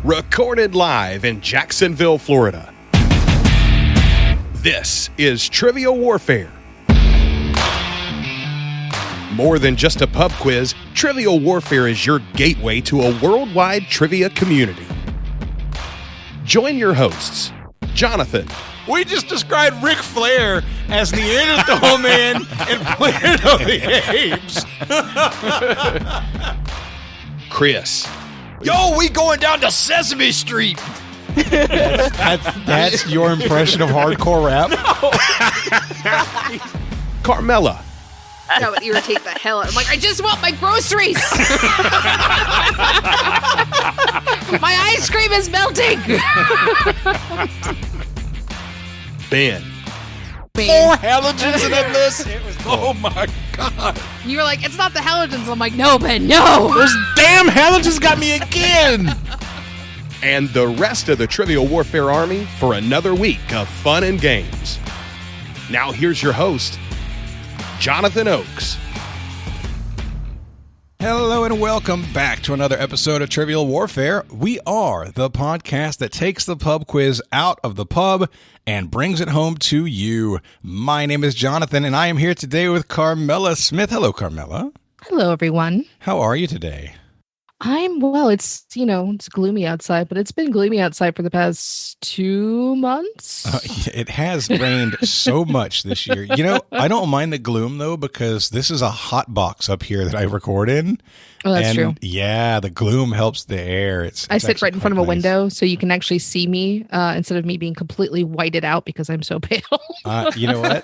recorded live in Jacksonville, Florida. This is Trivial Warfare. More than just a pub quiz, Trivial Warfare is your gateway to a worldwide trivia community. Join your hosts, Jonathan. We just described Ric Flair as Neanderthal Man and Planet of the Apes. Chris. Yo, we going down to Sesame Street. That's your impression of hardcore rap? Carmela. That would irritate the hell out. I'm like, I just want my groceries. My ice cream is melting. Ben. 4 halogens in that list. Oh my God. You were like, it's not the halogens. I'm like, no, Ben, no. Those damn halogens got me again. And the rest of the Trivial Warfare Army for another week of fun and games. Now here's your host, Jonathan Oakes. Hello and welcome back to another episode of Trivial Warfare. We are the podcast that takes the pub quiz out of the pub and brings it home to you. My name is Jonathan and I am here today with Carmela Smith. Hello, Carmela. Hello, everyone. How are you today? I'm well. It's gloomy outside, but it's been gloomy outside for the past 2 months. It has rained so much this year. I don't mind the gloom, though, because this is a hot box up here that I record in. Oh, that's true. Yeah, the gloom helps the air. I sit right in front of a window, so you can actually see me instead of me being completely whited out because I'm so pale. You know what?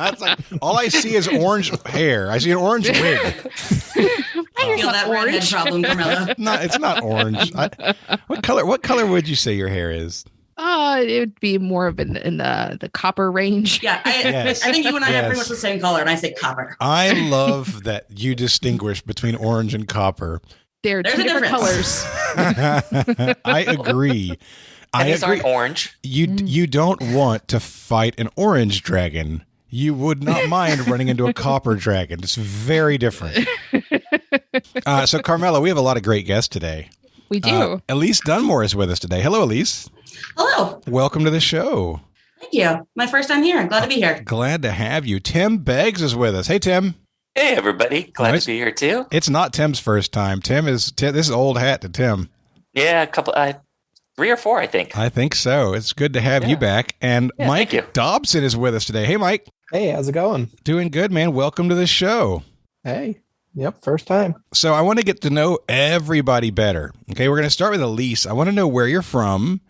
It's like, all I see is orange hair. I see an orange wig. I feel that redhead problem, Carmella. No, it's not orange. What color would you say your hair is? It would be more of in the copper range. Yeah, I think you and I have pretty much the same color, and I say copper. I love that you distinguish between orange and copper. They're two different colors. I agree. These aren't orange. You don't want to fight an orange dragon. You would not mind running into a copper dragon. It's very different. So, Carmela, we have a lot of great guests today. We do. Elyse Dunmore is with us today. Hello, Elyse. Hello. Welcome to the show. Thank you. My first time here. Glad to be here. Glad to have you. Tim Beggs is with us. Hey, Tim. Hey, everybody. Glad to be here, too. It's not Tim's first time. This is old hat to Tim. Yeah, a couple, 3 or 4, I think. I think so. It's good to have you back. And Mike Dobson is with us today. Hey, Mike. Hey, how's it going? Doing good, man. Welcome to the show. Hey. Yep, first time. So I want to get to know everybody better. Okay, we're going to start with Elyse. I want to know where you're from,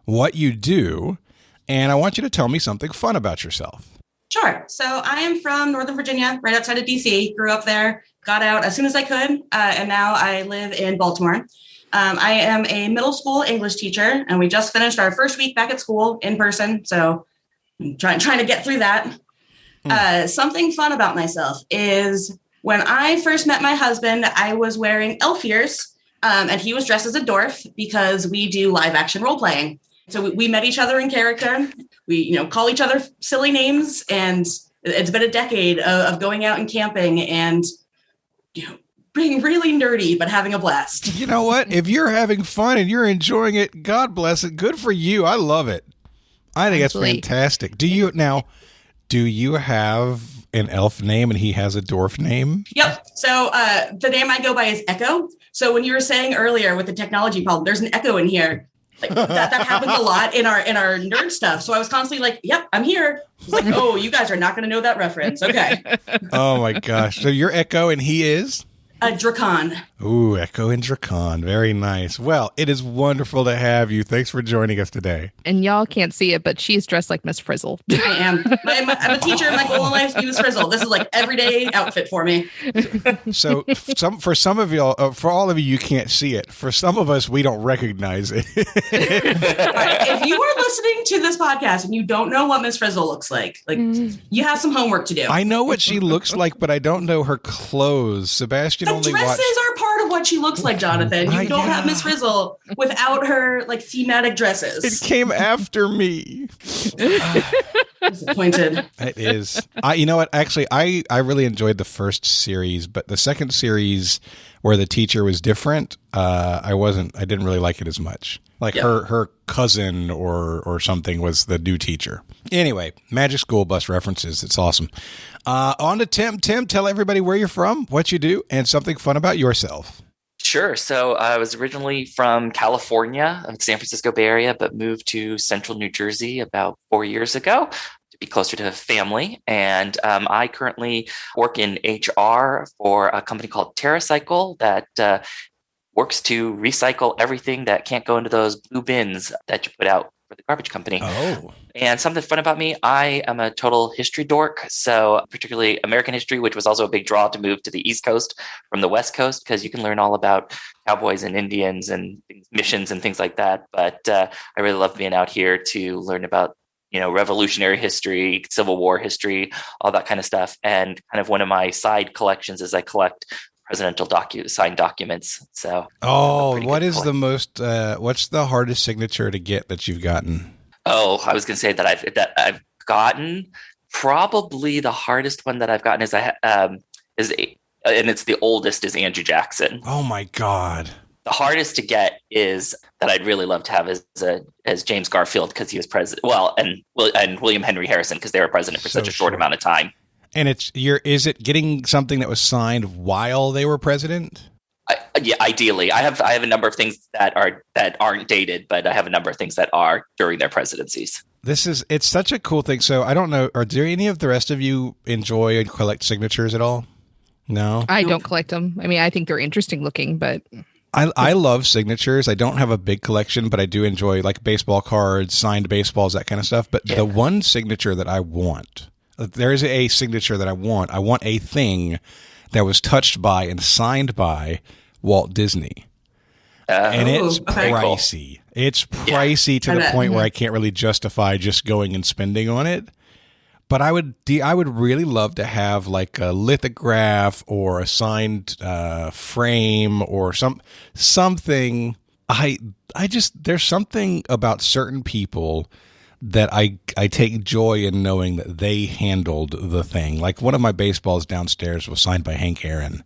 what you do, and I want you to tell me something fun about yourself. Sure. So I am from Northern Virginia, right outside of DC. Grew up there, got out as soon as I could, and now I live in Baltimore. I am a middle school English teacher, and we just finished our first week back at school in person, so I'm trying to get through that. Something fun about myself is when I first met my husband, I was wearing elf ears, and he was dressed as a dwarf because we do live action role playing. So we met each other in character. We, call each other silly names, and it's been a decade of going out and camping and, being really nerdy, but having a blast. You know what? If you're having fun and you're enjoying it, God bless it. Good for you. I love it. I think that's fantastic. Do you have an elf name and he has a dwarf name? Yep. So the name I go by is Echo. So when you were saying earlier with the technology problem, there's an echo in here. Like that happens a lot in our nerd stuff. So I was constantly like, yep, I'm here. It's like, oh, you guys are not going to know that reference. Okay. Oh my gosh. So you're Echo and he is? A Dracon. Ooh, Echo and Dracon. Very nice. Well, it is wonderful to have you. Thanks for joining us today. And y'all can't see it, but she's dressed like Miss Frizzle. I am. I'm a teacher. My goal in life is to be Miss Frizzle. This is like everyday outfit for me. So for some of y'all, for all of you, you can't see it. For some of us, we don't recognize it. Right. If you are listening to this podcast and you don't know what Miss Frizzle looks like you have some homework to do. I know what she looks like, but I don't know her clothes. Sebastian the dresses are part of what she looks like, Jonathan. You don't have Miss Frizzle without her thematic dresses. It came after me. Disappointed. It is. You know what? Actually, I really enjoyed the first series, but the second series where the teacher was different, I didn't really like it as much. Like her cousin or something was the new teacher. Anyway, Magic School Bus references. It's awesome. On to Tim. Tim, tell everybody where you're from, what you do, and something fun about yourself. Sure. So I was originally from California, San Francisco Bay Area, but moved to central New Jersey about 4 years ago to be closer to family. And I currently work in HR for a company called TerraCycle that works to recycle everything that can't go into those blue bins that you put out for the garbage company. Oh. And something fun about me, I am a total history dork. So particularly American history, which was also a big draw to move to the East Coast from the West Coast, because you can learn all about cowboys and Indians and missions and things like that. But I really love being out here to learn about, Revolutionary history, Civil War history, all that kind of stuff. And kind of one of my side collections is I collect presidential signed documents. So, what is the most? What's the hardest signature to get that you've gotten? Oh, I was going to say that I've gotten probably the hardest one that I've gotten and it's the oldest is Andrew Jackson. Oh my God! The hardest to get is that I'd really love to have as James Garfield because he was president. Well, and William Henry Harrison because they were president for such a short amount of time. And is it getting something that was signed while they were president? Yeah, ideally. I have a number of things that aren't dated, but I have a number of things that are during their presidencies. It's such a cool thing. So I don't know, do any of the rest of you enjoy and collect signatures at all? No? I don't collect them. I mean, I think they're interesting looking, but I love signatures. I don't have a big collection, but I do enjoy like baseball cards, signed baseballs, that kind of stuff. But the one signature that I want, there is a signature that I want. I want a thing that was touched by and signed by Walt Disney. And it's pricey. Cool. It's pricey to the point where I can't really justify just going and spending on it. But I would really love to have like a lithograph or a signed frame or something. There's something about certain people that I take joy in knowing that they handled the thing. Like one of my baseballs downstairs was signed by Hank Aaron.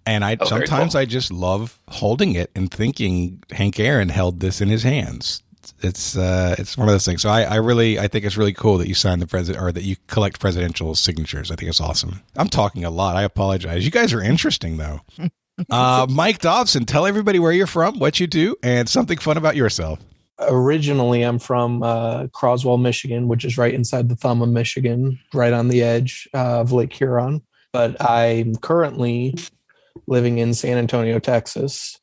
And sometimes I just love holding it and thinking Hank Aaron held this in his hands. It's one of those things. So I think it's really cool that you sign the president or that you collect presidential signatures. I think it's awesome. I'm talking a lot. I apologize. You guys are interesting though. Mike Dobson, tell everybody where you're from, what you do, and something fun about yourself. Originally, I'm from Croswell, Michigan, which is right inside the thumb of Michigan, right on the edge of Lake Huron. But I'm currently living in San Antonio, Texas.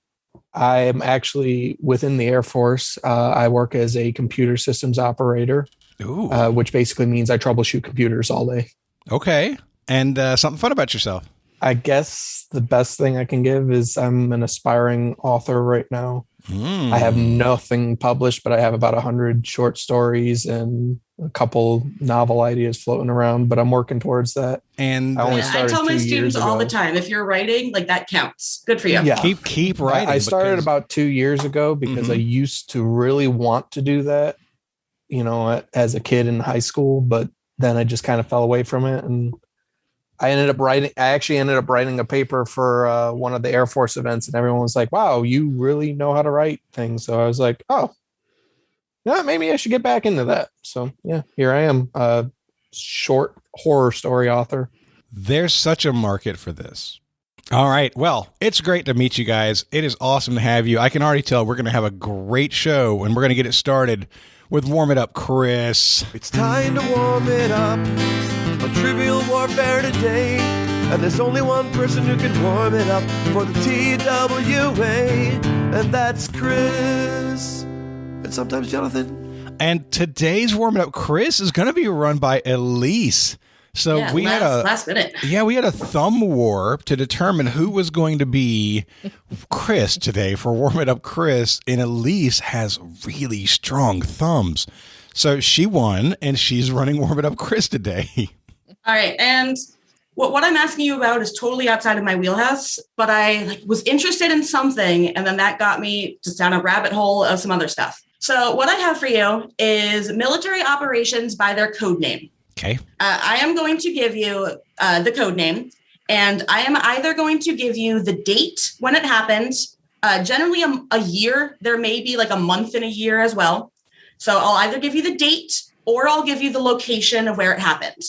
I am actually within the Air Force. I work as a computer systems operator, which basically means I troubleshoot computers all day. Okay. And something fun about yourself. I guess the best thing I can give is I'm an aspiring author right now. I have nothing published, but I have about 100 short stories and a couple novel ideas floating around, but I'm working towards that. And I tell my students all the time, if you're writing, like that counts. Good for you. Yeah. Keep writing. I started about 2 years ago because I used to really want to do that, as a kid in high school, but then I just kind of fell away from it. And I actually ended up writing a paper for one of the Air Force events, and everyone was like, wow, you really know how to write things. So I was like, oh, yeah, maybe I should get back into that. So yeah, here I am, a short horror story author. There's such a market for this. All right. Well, it's great to meet you guys. It is awesome to have you. I can already tell we're going to have a great show, and we're going to get it started with Warm It Up, Chris. It's time to warm it up. On Trivial Warfare today, and there's only one person who can warm it up for the TWA, and that's Chris, and sometimes Jonathan. And today's Warm It Up, Chris, is going to be run by Elyse. So we had last minute. Yeah, we had a thumb war to determine who was going to be Chris today for Warm It Up, Chris, and Elyse has really strong thumbs. So she won, and she's running Warm It Up, Chris today. All right. And what I'm asking you about is totally outside of my wheelhouse, but I was interested in something, and then that got me just down a rabbit hole of some other stuff. So what I have for you is military operations by their code name. Okay. I am going to give you the code name, and I am either going to give you the date when it happened, generally a year. There may be like a month in a year as well. So I'll either give you the date or I'll give you the location of where it happened.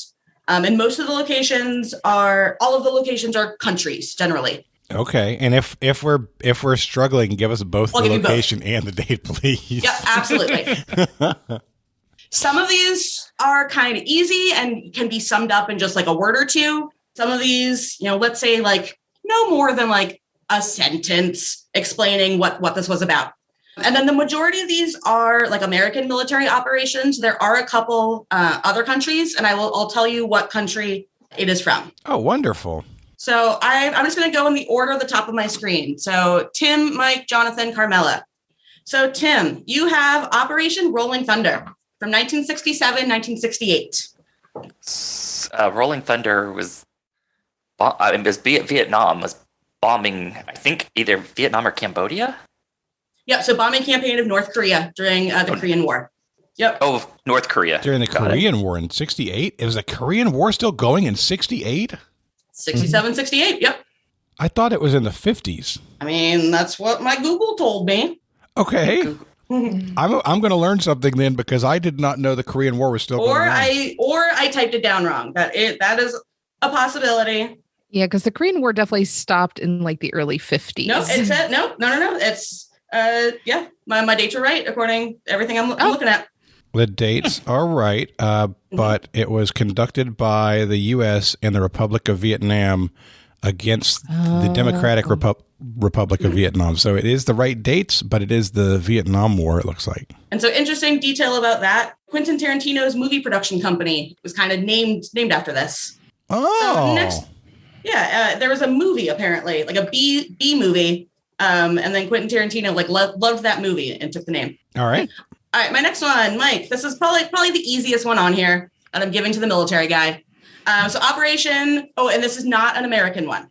And most of the locations all of the locations are countries generally. Okay. And if we're struggling, give us both the location and the date, please. Yeah, absolutely. Some of these are kind of easy and can be summed up in just like a word or two. Some of these, let's say like no more than like a sentence explaining what this was about. And then the majority of these are like American military operations. There are a couple other countries, and I'll tell you what country it is from. Oh, wonderful. So I'm just going to go in the order at the top of my screen. So Tim, Mike, Jonathan, Carmela. So Tim, you have Operation Rolling Thunder from 1967, 1968. Rolling Thunder was Vietnam was bombing, I think, either Vietnam or Cambodia. Yep. So bombing campaign of North Korea during the Korean War. Yep. Oh, North Korea. During the Korean War in 68? Is the Korean War still going in 68? 67, 68. Yep. I thought it was in the 50s. I mean, that's what my Google told me. Okay. I'm going to learn something then, because I did not know the Korean War was still going on. Or I typed it down wrong. That is a possibility. Yeah, because the Korean War definitely stopped in like the early 50s. No, it said no. It's my dates are right according to everything I'm looking at. The dates are right, but it was conducted by the U.S. and the Republic of Vietnam against the Democratic Republic of Vietnam. So it is the right dates, but it is the Vietnam War, it looks like. And so interesting detail about that, Quentin Tarantino's movie production company was kind of named after this. Oh. So there was a movie apparently, like a B movie, and then Quentin Tarantino loved that movie and took the name. All right. All right, my next one, Mike. This is probably the easiest one on here that I'm giving to the military guy. So Operation, and this is not an American one.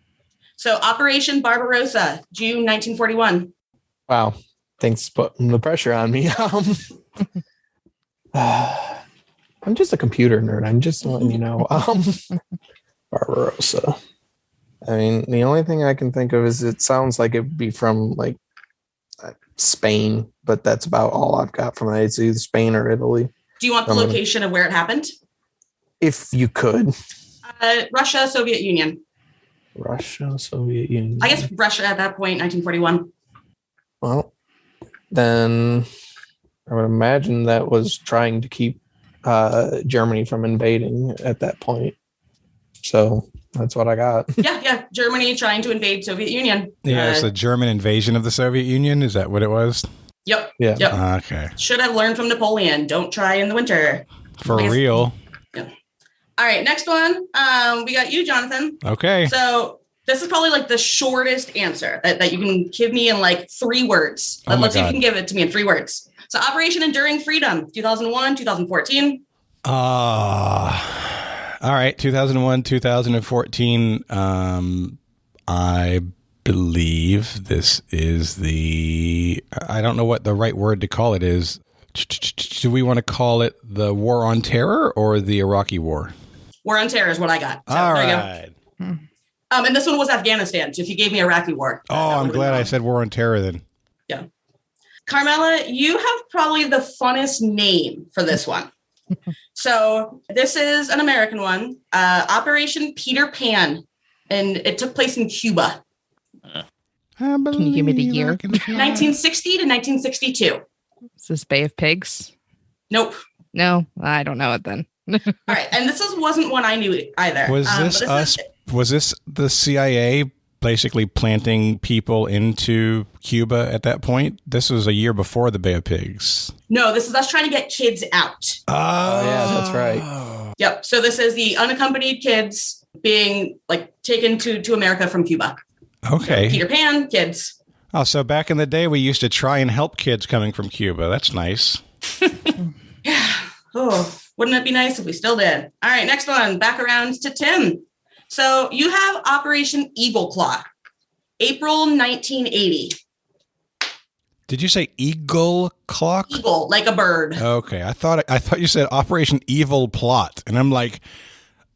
So Operation Barbarossa, June 1941. Wow. Thanks for putting the pressure on me. I'm just a computer nerd. I'm just letting you know. Barbarossa. I mean, the only thing I can think of is it sounds like it would be from like Spain, but that's about all I've got from it. It's either Spain or Italy. Do you want the location of where it happened? If you could. Russia, Soviet Union. Russia, Soviet Union. I guess Russia at that point, 1941. Well, then I would imagine that was trying to keep Germany from invading at that point. So that's what I got. Yeah. Germany trying to invade Soviet Union. Yeah, it's a German invasion of the Soviet Union. Is that what it was? Yep. Yeah. Yep. Okay. Should have learned from Napoleon. Don't try in the winter. For real. Yeah. All right. Next one. We got you, Jonathan. Okay. So this is probably like the shortest answer that you can give me in like 3 words. Let's see if you can give it to me in 3 words. So Operation Enduring Freedom, 2001, 2014. All right, 2001, 2014. I believe this is I don't know what the right word to call it is. Do we want to call it the War on Terror or the Iraqi War? War on Terror is what I got. So, all there right. You go. And this one was Afghanistan. So if you gave me Iraqi War. I'm glad I said War on Terror then. Yeah. Carmela, you have probably the funnest name for this one. So this is an American one, Operation Peter Pan, and it took place in Cuba. Can you give me the year? 1960 to 1962. Is this Bay of Pigs? Nope. No, I don't know it then. All right, and this wasn't one I knew either. Was this the CIA basically planting people into Cuba at that point? This was a year before the Bay of Pigs. No, this is us trying to get kids out. Oh yeah, that's right. Yep. So this is the unaccompanied kids being like taken to America from Cuba. Okay. So Peter Pan, kids. Oh, so back in the day, we used to try and help kids coming from Cuba. That's nice. Yeah. Oh, wouldn't it be nice if we still did? All right, next one. Back around to Tim. So you have Operation Eagle Claw, April 1980. Did you say eagle clock? Eagle, like a bird. Okay, I thought you said Operation Evil Plot, and I'm like,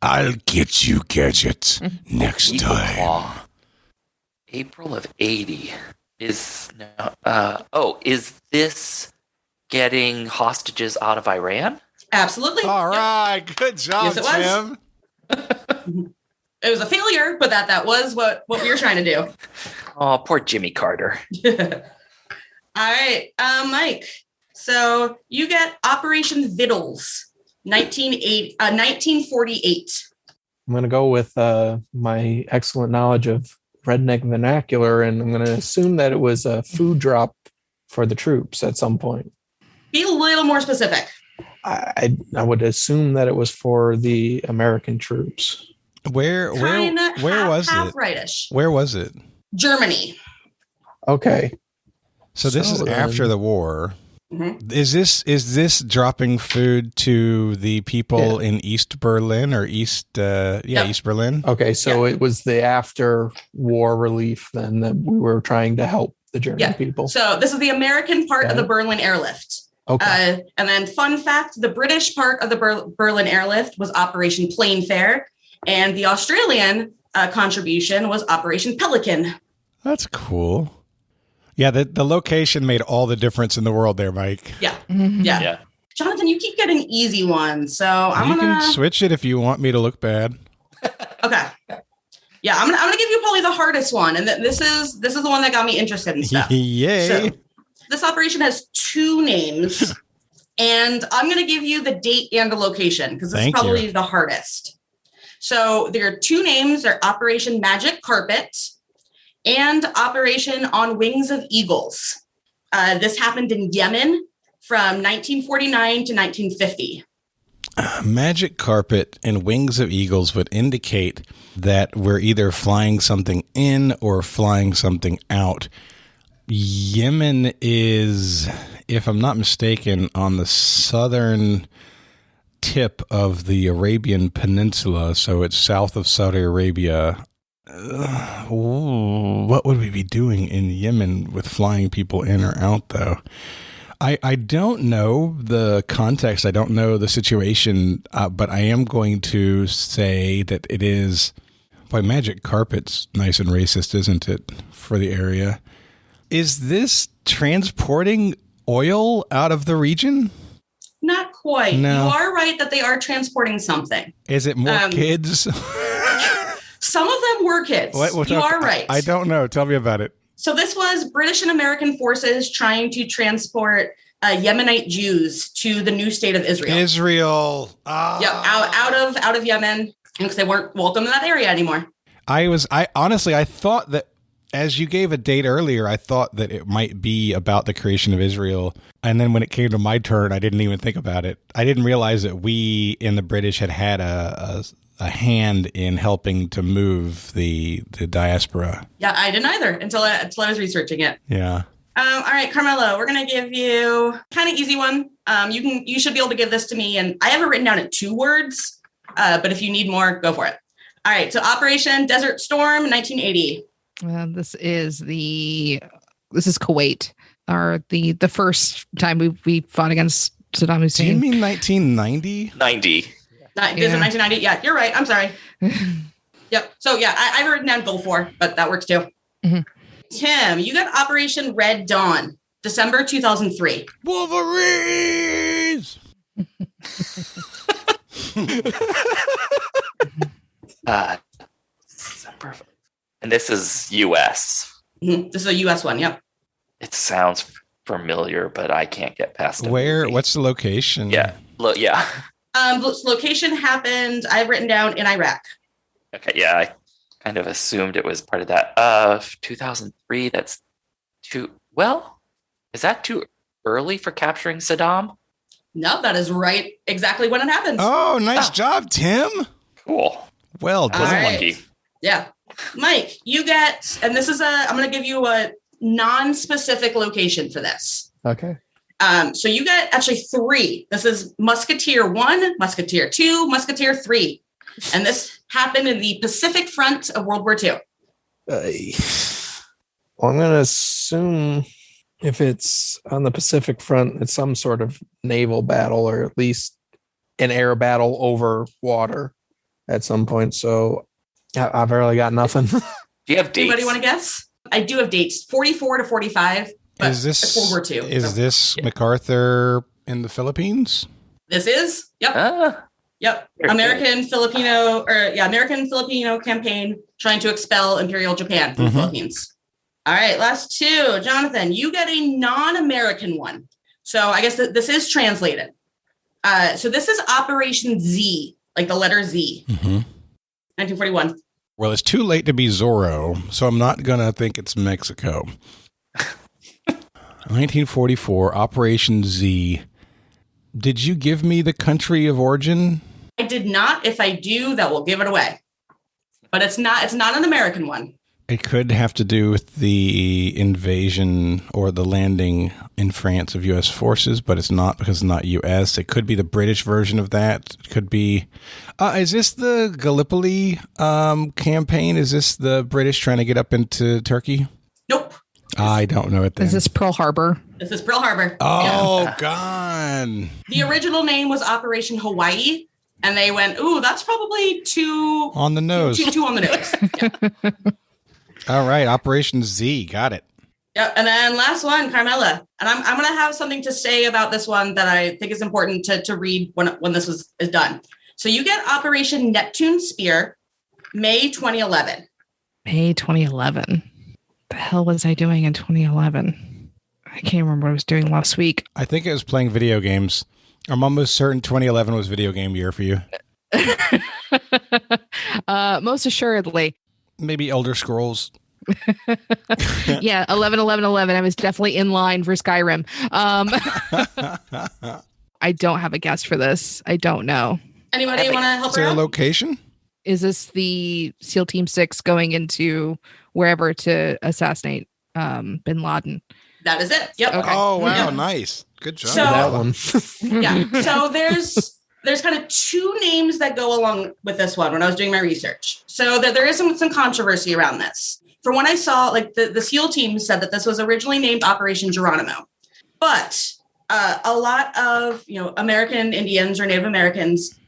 I'll get you, Gadget, next Eagle time. Claw. April of 80 is this getting hostages out of Iran? Absolutely. All right, good job, Yes, it was. Tim. It was a failure, but that was what we were trying to do. Oh, poor Jimmy Carter. All right, Mike. So you get Operation Vittles, 1948. I'm going to go with my excellent knowledge of redneck vernacular, and I'm going to assume that it was a food drop for the troops at some point. Be a little more specific. I would assume that it was for the American troops. Where was it? Rightish. Where was it? Germany. Okay. So this is after the war. Mm-hmm. Is this dropping food to the people in East Berlin or East Berlin? Okay, so it was the after war relief then that we were trying to help the German people. So this is the American part of the Berlin airlift. Okay. And then fun fact, the British part of the Berlin airlift was Operation Plainfare, and the Australian contribution was Operation Pelican. That's cool. Yeah, the location made all the difference in the world there, Mike. Yeah. Yeah. Jonathan, you keep getting easy ones, so You can switch it if you want me to look bad. Okay. Yeah, I'm gonna give you probably the hardest one, and this is the one that got me interested in stuff. Yay! So, this operation has 2 names, and I'm gonna give you the date and the location because this is probably the hardest. So there are 2 names: they're Operation Magic Carpet and Operation On Wings of Eagles. This happened in Yemen from 1949 to 1950. Magic Carpet and Wings of Eagles would indicate that we're either flying something in or flying something out. Yemen is, if I'm not mistaken, on the southern tip of the Arabian Peninsula, so it's south of Saudi Arabia. What would we be doing in Yemen with flying people in or out, though? I don't know the context. I don't know the situation, but I am going to say that it is... Boy, Magic Carpet's nice and racist, isn't it, for the area? Is this transporting oil out of the region? Not quite. No. You are right that they are transporting something. Is it more kids? Some of them were kids. You are right. I don't know. Tell me about it. So this was British and American forces trying to transport Yemenite Jews to the new state of Israel. Out of Yemen, because they weren't welcome in that area anymore. I honestly thought that, as you gave a date earlier, I thought that it might be about the creation of Israel. And then when it came to my turn, I didn't even think about it. I didn't realize that we in the British had a hand in helping to move the diaspora. Yeah, I didn't either until I was researching it. Yeah. All right, Carmela, we're going to give you kind of easy one. You should be able to give this to me, and I have it written down in 2 words, but if you need more, go for it. All right, so Operation Desert Storm, 1980. This is Kuwait, or the first time we fought against Saddam Hussein. Do you mean 1990? 90. Is it 1990? Yeah, you're right. I'm sorry. Yep. So yeah, I've written down Gulf War, but that works too. Mm-hmm. Tim, you got Operation Red Dawn, December 2003. Wolverines! December. And this is U.S. Mm-hmm. This is a U.S. one. Yep. It sounds familiar, but I can't get past it. What's the location? Yeah. Yeah. Location happened, I've written down, in Iraq. Okay, yeah, I kind of assumed it was part of that. 2003, that's is that too early for capturing Saddam? No, that is right. Exactly when it happened. Oh, nice job, Tim. Cool. Well done. Right. Lucky. Yeah. Mike, you get, and this is I'm going to give you a non-specific location for this. Okay. So you get actually 3. This is Musketeer 1, Musketeer 2, Musketeer 3. And this happened in the Pacific Front of World War II. Well, I'm going to assume if it's on the Pacific front, it's some sort of naval battle or at least an air battle over water at some point. So I've really got nothing. Do you have dates? Anybody want to guess? I do have dates, 44 to 45. But Is this it's World War II? Is this MacArthur in the Philippines? This is? Yep. Yep. American Filipino campaign trying to expel Imperial Japan from the Philippines. All right, last two. Jonathan, you get a non-American one. So I guess this is translated. So this is Operation Z, like the letter Z. 1941. Well, it's too late to be Zorro, so I'm not going to think it's Mexico. 1944, Operation Z. Did you give me the country of origin? I did not. If I do, that will give it away. But it's not an American one. It could have to do with the invasion or the landing in France of U.S. forces, but it's not because it's not U.S. It could be the British version of that. It could be... is this the Gallipoli campaign? Is this the British trying to get up into Turkey? Nope. I don't know it then. Is this Pearl Harbor? This is Pearl Harbor. Oh, God. The original name was Operation Hawaii, and they went, ooh, that's probably too... On the nose. Too on the nose. Yeah. All right, Operation Z. Got it. Yeah, and then last one, Carmela. And I'm going to have something to say about this one that I think is important to read when this is done. So you get Operation Neptune Spear, May 2011. May 2011. The hell was I doing in 2011? I can't remember what I was doing last week. I think it was playing video games. I'm almost certain 2011 was video game year for you. Most assuredly. Maybe Elder Scrolls. Yeah, 11/11/11. I was definitely in line for Skyrim. I don't have a guess for this. I don't know. Anybody want to help Is there her a out? location? Is this the SEAL Team 6 going into wherever to assassinate Bin Laden? That is it. Yep. Okay. Oh, wow. Yeah. Nice. Good job. So- That one. Yeah. So there's kind of two names that go along with this one when I was doing my research. So there is some controversy around this. From what I saw, like the SEAL team said that this was originally named Operation Geronimo, but a lot of American Indians or Native Americans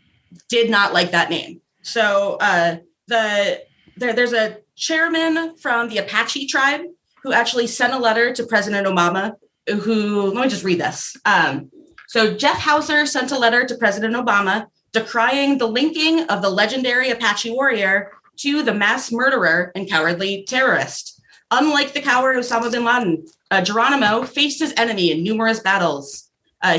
did not like that name. So there's a chairman from the Apache tribe who actually sent a letter to President Obama. Let me just read this. So Jeff Hauser sent a letter to President Obama decrying the linking of the legendary Apache warrior to the mass murderer and cowardly terrorist. Unlike the coward Osama bin Laden, Geronimo faced his enemy in numerous battles.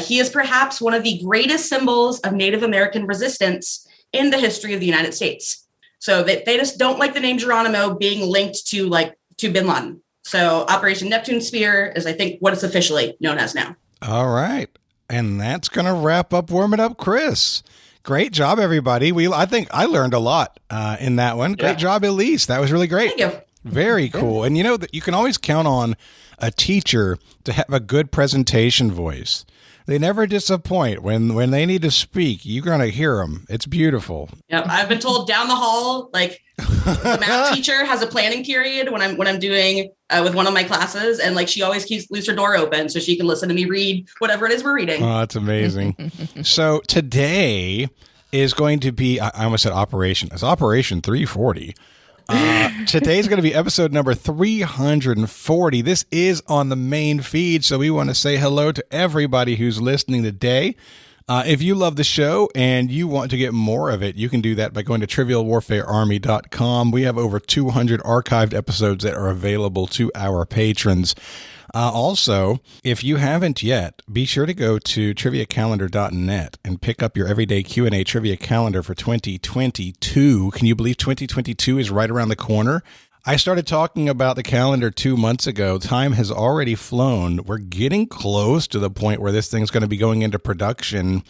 He is perhaps one of the greatest symbols of Native American resistance in the history of the United States. So they just don't like the name Geronimo being linked to bin Laden. So Operation Neptune Spear is, I think, what it's officially known as now. All right. And that's going to wrap up Warm It Up, Chris. Great job, everybody. I think I learned a lot in that one. Great job, Elyse. That was really great. Thank you. Very cool. And that you can always count on a teacher to have a good presentation voice. They never disappoint. When they need to speak, you're going to hear them. It's beautiful. Yep. I've been told down the hall, the math teacher has a planning period when I'm doing with one of my classes, and she always leaves her door open so she can listen to me read whatever it is we're reading. Oh, that's amazing. So today is going to be, I almost said Operation. It's Operation 340. Today's going to be episode number 340. This is on the main feed, so we want to say hello to everybody who's listening today. If you love the show and you want to get more of it, you can do that by going to trivialwarfarearmy.com. We have over 200 archived episodes that are available to our patrons. Also, if you haven't yet, be sure to go to triviacalendar.net and pick up your everyday Q&A trivia calendar for 2022. Can you believe 2022 is right around the corner? I started talking about the calendar 2 months ago. Time has already flown. We're getting close to the point where this thing's going to be going into production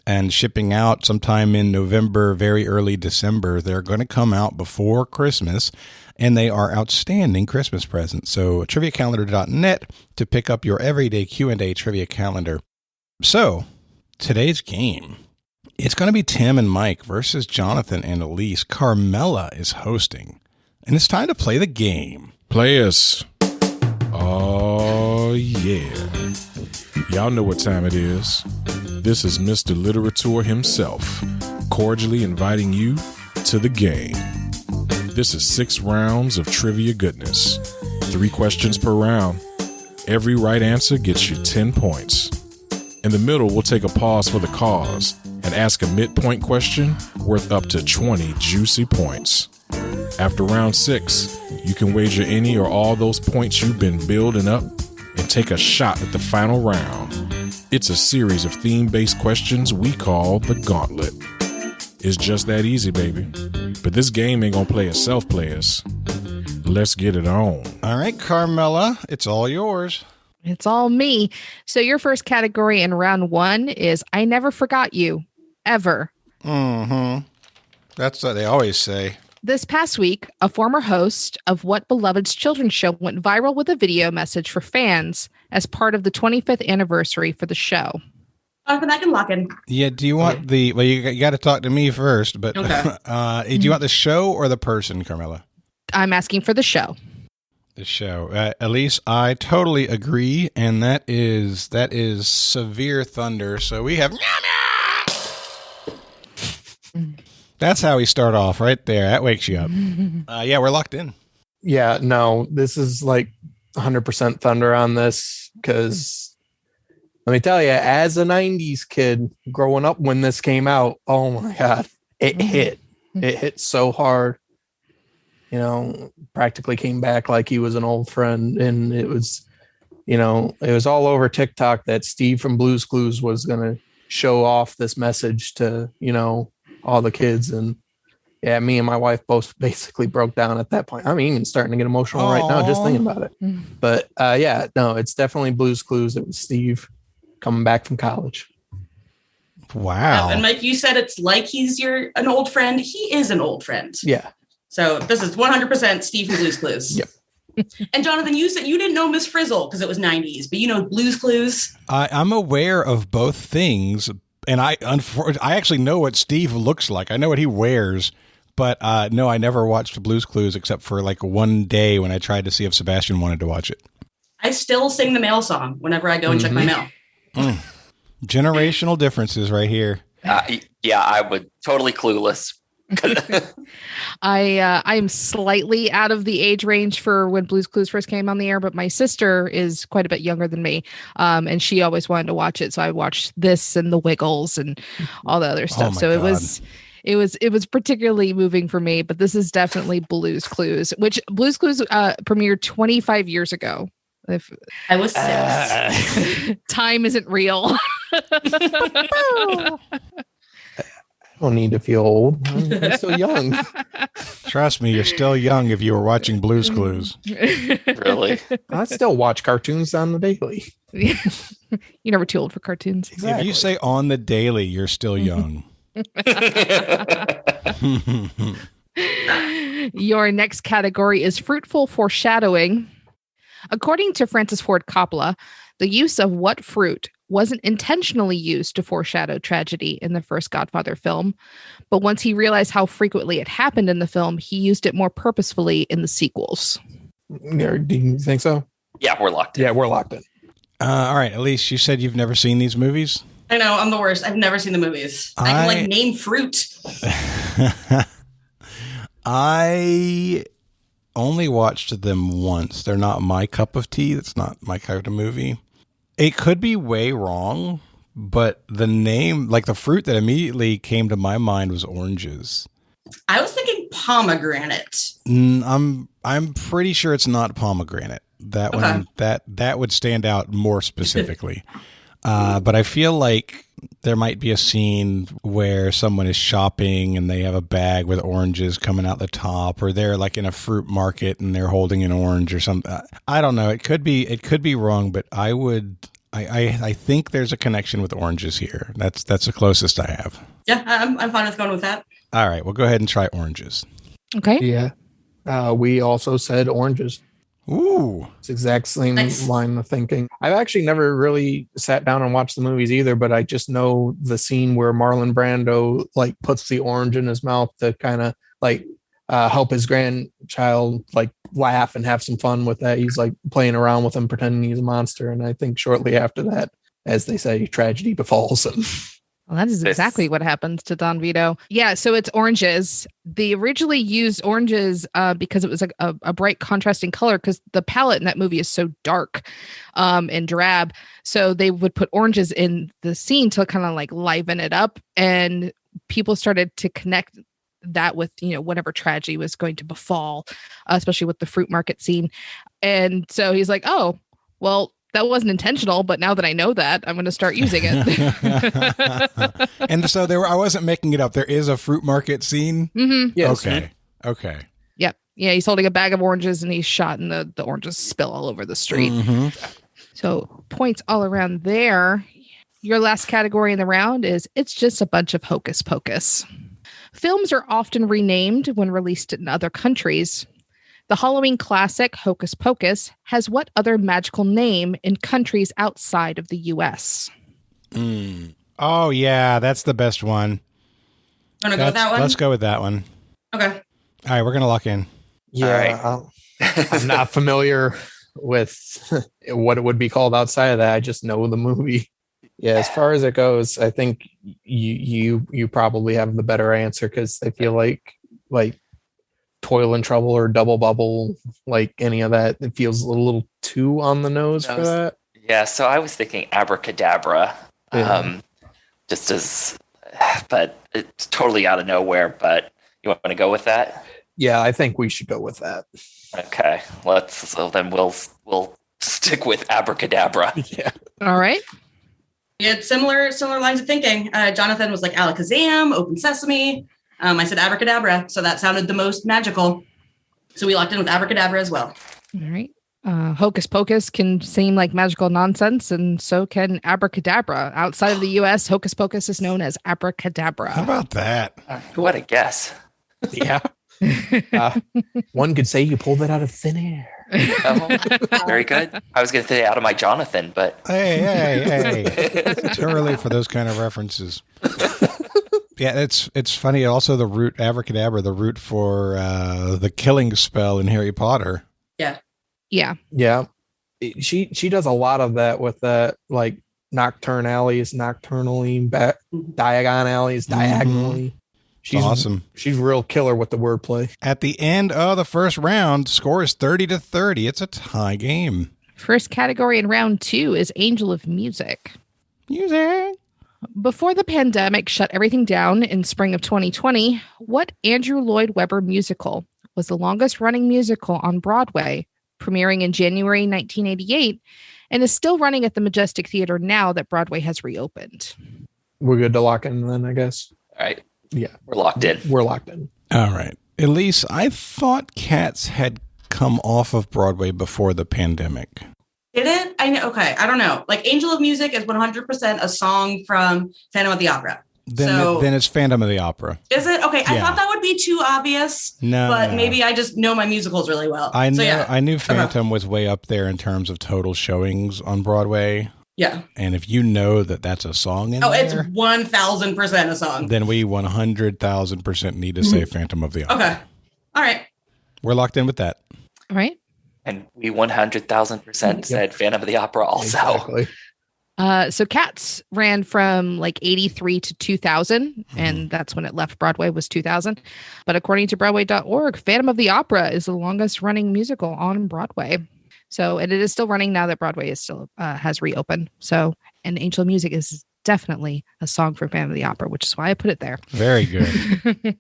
and shipping out sometime in November, very early December. They're going to come out before Christmas, and they are outstanding Christmas presents. So triviacalendar.net to pick up your everyday Q&A trivia calendar. So today's game, it's going to be Tim and Mike versus Jonathan and Elyse. Carmela is hosting, and it's time to play the game. Play us. Oh, yeah. yeah. Y'all know what time it is. This is Mr. Literature himself, cordially inviting you to the game. This is 6 rounds of trivia goodness. 3 questions per round. Every right answer gets you 10 points. In the middle, we'll take a pause for the cause and ask a midpoint question worth up to 20 juicy points. After round 6, you can wager any or all those points you've been building up and take a shot at the final round. It's a series of theme-based questions we call the Gauntlet. It's just that easy, baby. But this game ain't gonna play itself, players. Let's get it on. All right, Carmela, it's all yours. It's all me. So your first category in round 1 is I never forgot you, ever. Mm-hmm. That's what they always say. This past week, a former host of What Beloved's children's show went viral with a video message for fans as part of the 25th anniversary for the show. Jonathan, I can lock in. Yeah, do you want well, you got to talk to me first, but Okay. Do you want the show or the person, Carmela? I'm asking for the show. The show. Elyse, I totally agree, and that is severe thunder. So we have That's how we start off right there. That wakes you up. Yeah, we're locked in. Yeah, no, this is like 100% thunder on this because let me tell you, as a 90s kid growing up when this came out, oh my God, it hit. It hit so hard. You know, practically came back like he was an old friend. And it was, you know, it was all over TikTok that Steve from Blue's Clues was going to show off this message to, you know, all the kids. And yeah, me and my wife both basically broke down at that point. I'm even starting to get emotional right now just thinking about it. But yeah, no, it's definitely Blue's Clues. It was Steve coming back from college. Wow. And Mike, you said it's like he's an old friend. He is an old friend. Yeah. So this is 100% Steve from Blue's Clues. Yep. And Jonathan, you said you didn't know Miss Frizzle because it was 90s, but you know Blue's Clues. I'm aware of both things. And I actually know what Steve looks like. I know what he wears, but no, I never watched Blue's Clues except for like one day when I tried to see if Sebastian wanted to watch it. I still sing the mail song whenever I go and check my mail. Generational differences right here. Yeah, I would totally clueless. I am slightly out of the age range for when Blue's Clues first came on the air, but my sister is quite a bit younger than me, and she always wanted to watch it. So I watched this and The Wiggles and all the other stuff. So God. it was particularly moving for me. But this is definitely Blue's Clues, which Blue's Clues premiered 25 years ago. If I was 6. Time isn't real. I don't need to feel old. I'm still young. Trust me, you're still young if you were watching Blue's Clues. Really? I still watch cartoons on the daily. You're never too old for cartoons. Exactly. If you say on the daily, you're still young. Your next category is Fruitful Foreshadowing. According to Francis Ford Coppola, the use of what fruit wasn't intentionally used to foreshadow tragedy in the first Godfather film, but once he realized how frequently it happened in the film, he used it more purposefully in the sequels. Do you think so? Yeah, we're locked in. Yeah, we're locked in. All right, Elyse, you said you've never seen these movies? I know, I'm the worst. I've never seen the movies. I can like name fruit. I only watched them once. They're not my cup of tea. That's not my kind of movie. It could be way wrong, but the name, like the fruit that immediately came to my mind was oranges. I was thinking pomegranate. I'm pretty sure it's not pomegranate. That one that would stand out more specifically. But I feel like there might be a scene where someone is shopping and they have a bag with oranges coming out the top, or they're like in a fruit market and they're holding an orange or something. I don't know. It could be wrong, but I think there's a connection with oranges here. That's the closest I have. Yeah, I'm fine with going with that. All right, well, go ahead and try oranges. Okay. Yeah. We also said oranges. Ooh. It's the exact same line of thinking. I've actually never really sat down and watched the movies either, but I just know the scene where Marlon Brando like puts the orange in his mouth to kind of like help his grandchild like laugh and have some fun with that. He's like playing around with him, pretending he's a monster. And I think shortly after that, as they say, tragedy befalls him. Well, that is exactly what happens to Don Vito. Yeah, so it's oranges. They originally used oranges because it was a bright contrasting color, because the palette in that movie is so dark and drab. So they would put oranges in the scene to kind of like liven it up. And people started to connect that with, whatever tragedy was going to befall, especially with the fruit market scene. And so he's like, oh, well, that wasn't intentional, but now that I know that, I'm going to start using it. And so I wasn't making it up. There is a fruit market scene. Mm-hmm. Yes. Okay. Yep. Yeah. He's holding a bag of oranges and he's shot and the oranges spill all over the street. Mm-hmm. So points all around there. Your last category in the round is it's just a bunch of hocus pocus. Films are often renamed when released in other countries. The Halloween classic Hocus Pocus has what other magical name in countries outside of the U.S.? Oh, yeah, that's the best one. Want to go with that one? Let's go with that one. Okay. All right, we're going to lock in. Yeah. I'm not familiar with what it would be called outside of that. I just know the movie. Yeah, as far as it goes, I think you probably have the better answer, because I feel like Toil and Trouble or Double Bubble, like any of that, it feels a little too on the nose for that. Yeah, so I was thinking Abracadabra, just as, but it's totally out of nowhere. But you want to go with that? Yeah, I think we should go with that. Okay, then we'll stick with Abracadabra. Yeah. All right. Yeah, similar lines of thinking. Jonathan was like Alakazam, Open Sesame. I said Abracadabra, so that sounded the most magical. So we locked in with Abracadabra as well. All right. Hocus Pocus can seem like magical nonsense, and so can Abracadabra. Outside of the U.S., Hocus Pocus is known as Abracadabra. How about that? What a guess. Yeah. One could say you pulled it out of thin air. Oh, very good. I was going to say out of my Jonathan, but... Hey. It's too early for those kind of references. Yeah, it's funny. Also, the root Abracadabra, the root for the killing spell in Harry Potter. Yeah. Yeah. She does a lot of that with that, like nocturnal alleys, nocturnally, diagon alleys, diagonally. She's awesome. She's real killer with the wordplay. At the end of the first round, score is 30-30. It's a tie game. First category in round 2 is Angel of Music. Music. Before the pandemic shut everything down in spring of 2020, what Andrew Lloyd Webber musical was the longest running musical on Broadway, premiering in January 1988, and is still running at the Majestic Theater now that Broadway has reopened? We're good to lock in then, I guess. All right. Yeah. We're locked in. We're locked in. All right. Elyse, I thought Cats had come off of Broadway before the pandemic. Did it? I know. Okay. I don't know. Like Angel of Music is 100% a song from Phantom of the Opera. Then it's Phantom of the Opera. Is it? Okay. I Yeah. thought that would be too obvious. No. Maybe I just know my musicals really well. I know. So, yeah. I knew Phantom was way up there in terms of total showings on Broadway. Yeah. And if you know that that's a song in there, it's 1,000% a song. then we 100,000% need to say Phantom of the Opera. Okay. All right. We're locked in with that. All right. And we 100,000% said Phantom of the Opera also. Exactly. So Cats ran from like 83 to 2000, and that's when it left Broadway, was 2000. But according to Broadway.org, Phantom of the Opera is the longest running musical on Broadway. So, and it is still running now that Broadway is still has reopened. So, and Angel of Music is definitely a song for Phantom of the Opera, which is why I put it there. Very good.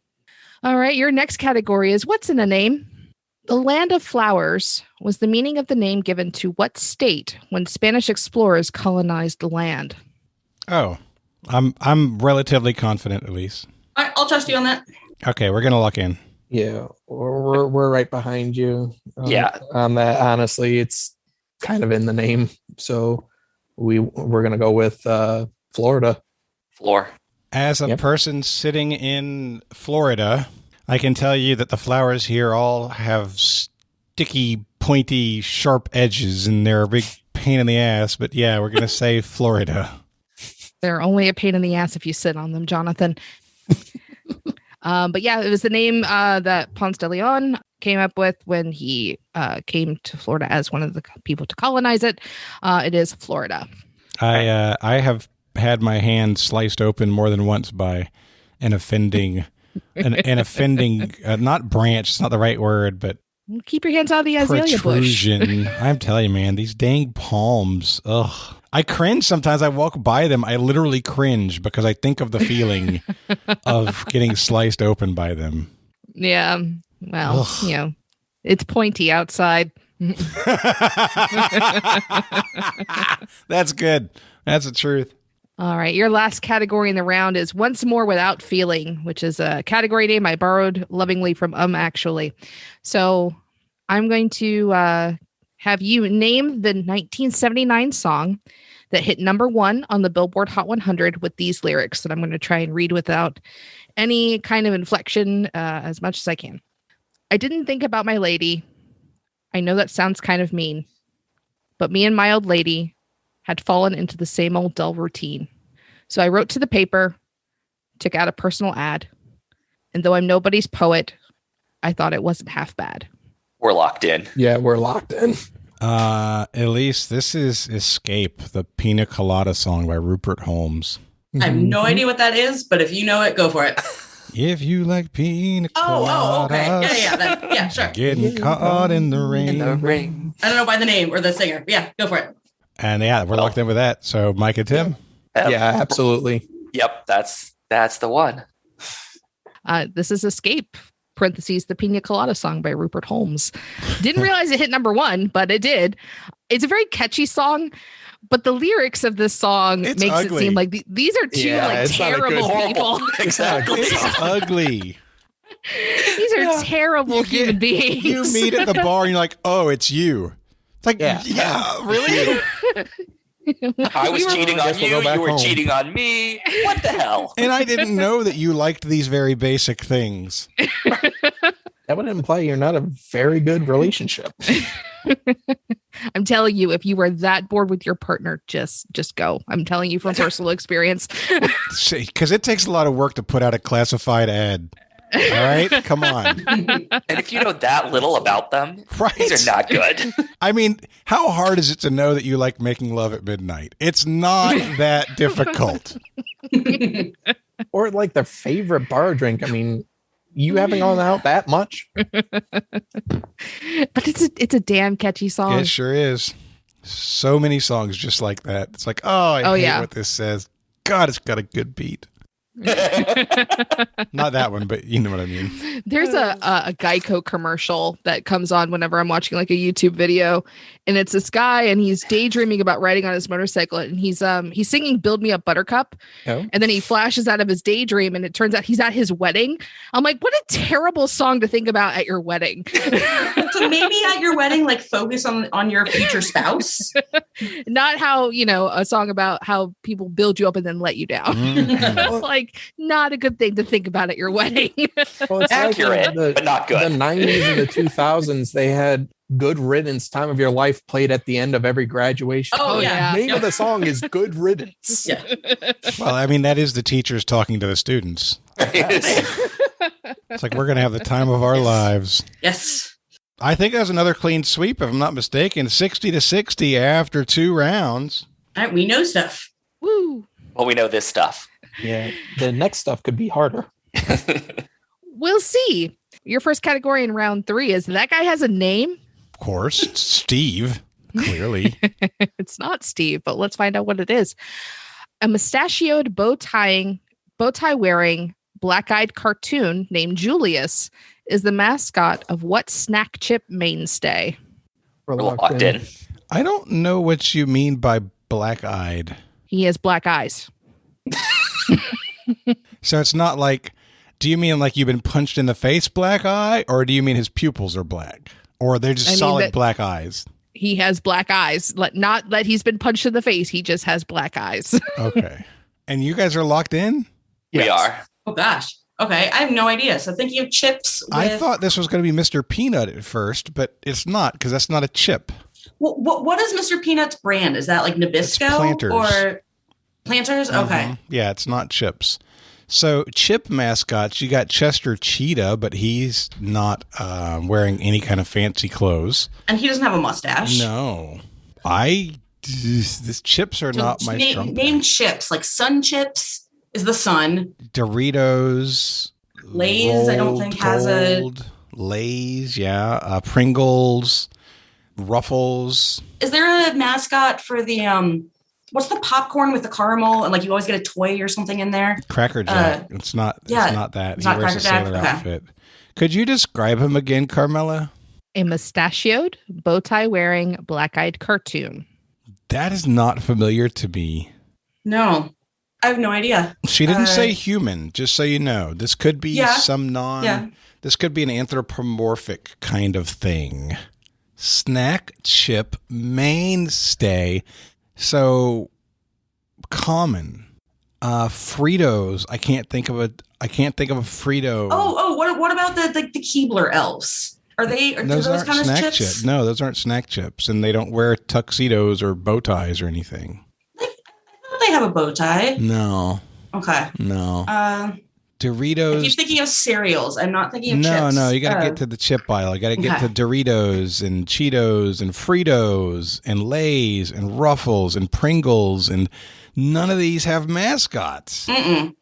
All right. Your next category is what's in a name? The Land of Flowers was the meaning of the name given to what state when Spanish explorers colonized the land? Oh, I'm relatively confident, Elyse. All right. I'll trust you on that. Okay, we're gonna lock in. Yeah, we're right behind you. On that. Honestly, it's kind of in the name, so we're gonna go with Florida. Floor. As a person sitting in Florida, I can tell you that the flowers here all have sticky, pointy, sharp edges, and they're a big pain in the ass. But yeah, we're gonna say Florida. They're only a pain in the ass if you sit on them, Jonathan. But yeah, it was the name that Ponce de Leon came up with when he came to Florida as one of the people to colonize it. It is Florida. I have had my hand sliced open more than once by an offending, an offending, not branch, it's not the right word, but keep your hands out of the azalea bush. I'm telling you, man, these dang palms. Ugh. I cringe sometimes. I walk by them. I literally cringe because I think of the feeling of getting sliced open by them. Yeah. Well, it's pointy outside. That's good. That's the truth. All right. Your last category in the round is Once More Without Feeling, which is a category name I borrowed lovingly from Actually. So I'm going to have you name the 1979 song that hit number 1 on the Billboard Hot 100 with these lyrics that I'm going to try and read without any kind of inflection as much as I can. I didn't think about my lady. I know that sounds kind of mean, but me and my old lady had fallen into the same old dull routine. So I wrote to the paper, took out a personal ad, and though I'm nobody's poet, I thought it wasn't half bad. We're locked in. Yeah, we're locked in. Elyse, this is Escape, the Pina Colada song by Rupert Holmes. I have no idea what that is, but if you know it, go for it. If you like pina coladas. Oh, okay. Yeah, sure. Getting caught in the rain. I don't know by the name or the singer. Yeah, go for it. And yeah, we're locked in with that. So Mike and Tim. Yeah, absolutely. Yep, that's the one. This is Escape, parentheses, the Pina Colada song by Rupert Holmes. Didn't realize it hit number 1, but it did. It's a very catchy song, but the lyrics of this song makes it seem like these are two terrible people. Exactly. It's ugly. These are terrible human beings. You meet at the bar and you're like, oh, it's you. It's like, yeah really? I was cheating on you. You were cheating on me. What the hell? And I didn't know that you liked these very basic things. That would imply you're not a very good relationship. I'm telling you, if you were that bored with your partner, just go. I'm telling you from personal experience. Because it takes a lot of work to put out a classified ad. All right? Come on. And if you know that little about them, these are not good. I mean, how hard is it to know that you like making love at midnight? It's not that difficult. Or like their favorite bar drink. I mean, you haven't gone out that much. But it's a damn catchy song. It sure is. So many songs just like that. It's like, I hate what this says. God, it's got a good beat. Not that one, but you know what I mean. There's a Geico commercial that comes on whenever I'm watching like a YouTube video, and it's this guy and he's daydreaming about riding on his motorcycle, and he's singing "Build Me Up Buttercup," and then he flashes out of his daydream and it turns out he's at his wedding. I'm like, what a terrible song to think about at your wedding. So maybe at your wedding, like focus on your future spouse, not how a song about how people build you up and then let you down. Like, not a good thing to think about at your wedding. Well, it's accurate, but not good. The 90s and the 2000s, they had Good Riddance, Time of Your Life played at the end of every graduation. Oh, yeah. The name of the song is Good Riddance. Yeah. Well, I mean, that is the teachers talking to the students. It's like, we're going to have the time of our lives. Yes. I think that's another clean sweep, if I'm not mistaken. 60-60 after 2 rounds. All right, we know stuff. Woo. Well, we know this stuff. Yeah, the next stuff could be harder. We'll see. Your first category in round 3 is That Guy Has a Name. Of course, it's Steve, clearly. It's not Steve, but let's find out what it is. A mustachioed, bow tie wearing, black-eyed cartoon named Julius is the mascot of what snack chip mainstay? We're Locked in. I don't know what you mean by black-eyed. He has black eyes. So it's not like, do you mean like you've been punched in the face black eye, or do you mean his pupils are black, or they're just solid black eyes? He has black eyes. Not that he's been punched in the face. He just has black eyes. Okay. And you guys are locked in? Yes. We are. Oh, gosh. Okay. I have no idea. So thinking of chips. I thought this was going to be Mr. Peanut at first, but it's not, because that's not a chip. Well, what is Mr. Peanut's brand? Is that like Nabisco? It's Planters. Or Planters? Okay. Yeah, it's not chips. So chip mascots, you got Chester Cheetah, but he's not wearing any kind of fancy clothes. And he doesn't have a mustache. No. These chips are not my strong Name chips, like Sun Chips is the sun. Doritos. Lay's, I don't think has a... Lay's, yeah. Pringles. Ruffles. Is there a mascot for the... what's the popcorn with the caramel and like you always get a toy or something in there? Cracker Jack. It's not that. It's not wears Cracker a sailor Jack? outfit. Could you describe him again, Carmela? A mustachioed, bow tie wearing, black-eyed cartoon. That is not familiar to me. No, I have no idea. She didn't say human, just so you know. This could be this could be an anthropomorphic kind of thing. Snack chip mainstay. So common. Fritos. I can't think of a Frito. What about the Keebler elves? Are those aren't kind of snack chips? No, those aren't snack chips, and they don't wear tuxedos or bow ties or anything. I thought they have a bow tie. No. Okay. No. Doritos. I keep thinking of cereals. I'm not thinking of chips. No, you got to get to the chip aisle. You got to get to Doritos and Cheetos and Fritos and Lay's and Ruffles and Pringles, and none of these have mascots. Mm-mm.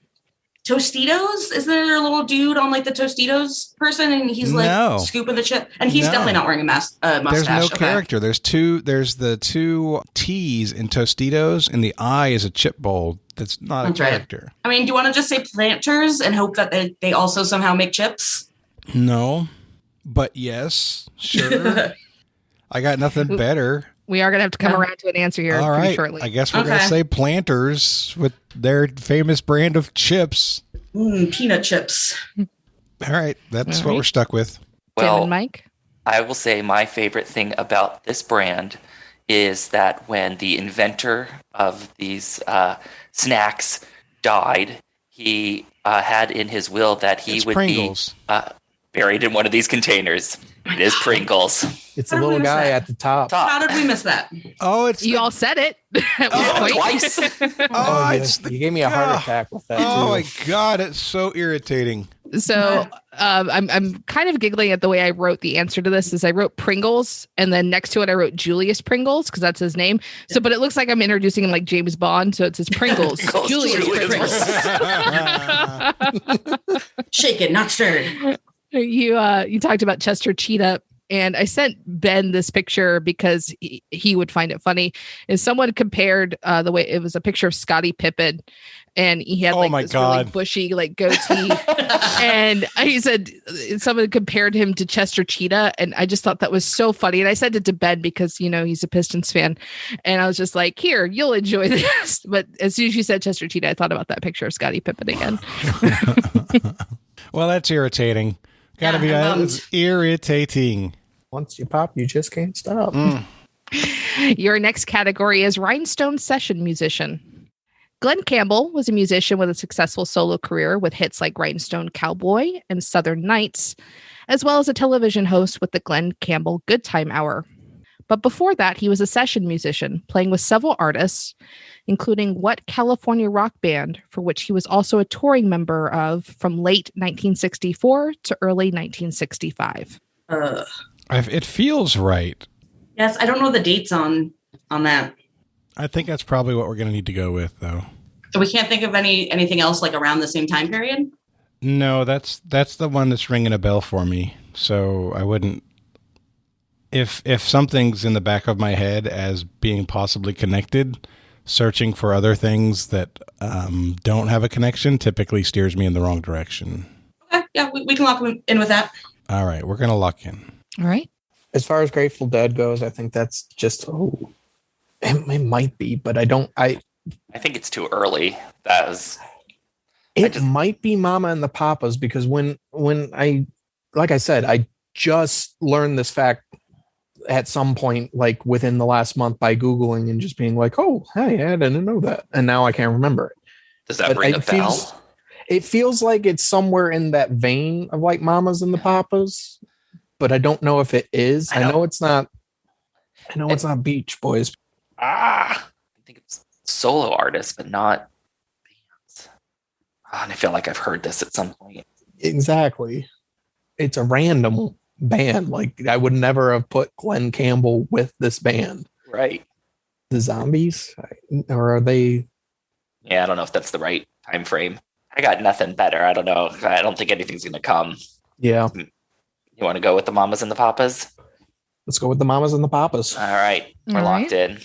Tostitos? Is there a little dude on like the Tostitos person and he's like scooping the chip? And he's definitely not wearing a mustache. There's no character. There's the two T's in Tostitos, and the I is a chip bowl. That's not a character. Right. I mean, do you want to just say Planters and hope that they also somehow make chips? No, but yes, sure. I got nothing better. We are going to have to come around to an answer here pretty shortly. I guess we're going to say Planters with their famous brand of chips. Peanut chips. All right. That's what we're stuck with. Well, Tim and Mike? I will say my favorite thing about this brand is that when the inventor of these snacks died, he had in his will that he would Pringles. Be buried in one of these containers. It is Pringles. It's a little guy at the top. How did we miss that? Oh, you all said it. Twice. You gave me a heart attack with that. Oh too. my God, it's so irritating. So I'm kind of giggling at the way I wrote the answer to this. Is I wrote Pringles, and then next to it I wrote Julius Pringles because that's his name. So, but it looks like I'm introducing him like James Bond. So it says Pringles, Julius Pringles. Shaken, not stirred. You talked about Chester Cheetah. And I sent Ben this picture because he would find it funny. Is someone compared the way it was a picture of Scottie Pippen, and he had this really bushy like goatee, and he said someone compared him to Chester Cheetah, and I just thought that was so funny. And I sent it to Ben because he's a Pistons fan, and I was just like, "Here, you'll enjoy this." But as soon as you said Chester Cheetah, I thought about that picture of Scottie Pippen again. Well, that's irritating. Gotta be it's irritating. Once you pop, you just can't stop. Your next category is Rhinestone Session Musician. Glenn Campbell was a musician with a successful solo career with hits like Rhinestone Cowboy and Southern Nights, as well as a television host with the Glenn Campbell Good Time Hour. But before that, he was a session musician, playing with several artists, including What California Rock Band, for which he was also a touring member of from late 1964 to early 1965. It feels right. Yes, I don't know the dates on that. I think that's probably what we're going to need to go with, though. So we can't think of anything else like around the same time period? No, that's the one that's ringing a bell for me. So I wouldn't. If something's in the back of my head as being possibly connected, searching for other things that don't have a connection typically steers me in the wrong direction. Okay, yeah, we can lock in with that. All right, we're going to lock in. All right. As far as Grateful Dead goes, I think that's just, it might be, but I think it's too early. It might be Mama and the Papas, because when I said, I just learned this fact at some point, like within the last month, by Googling and just being like, oh, hey, I didn't know that. And now I can't remember it. Does that ring a bell? It feels like it's somewhere in that vein of like Mamas and the Papas, but I don't know if it is. I know it's not Beach Boys. I think it's solo artists, but not bands. and I feel like I've heard this at some point. Exactly. It's a random band. Like I would never have put Glenn Campbell with this band. Right. The Zombies? Or are they? Yeah, I don't know if that's the right time frame. I got nothing better. I don't know. I don't think anything's going to come. Yeah. You want to go with the Mamas and the Papas? Let's go with the Mamas and the Papas. All right. We're locked in.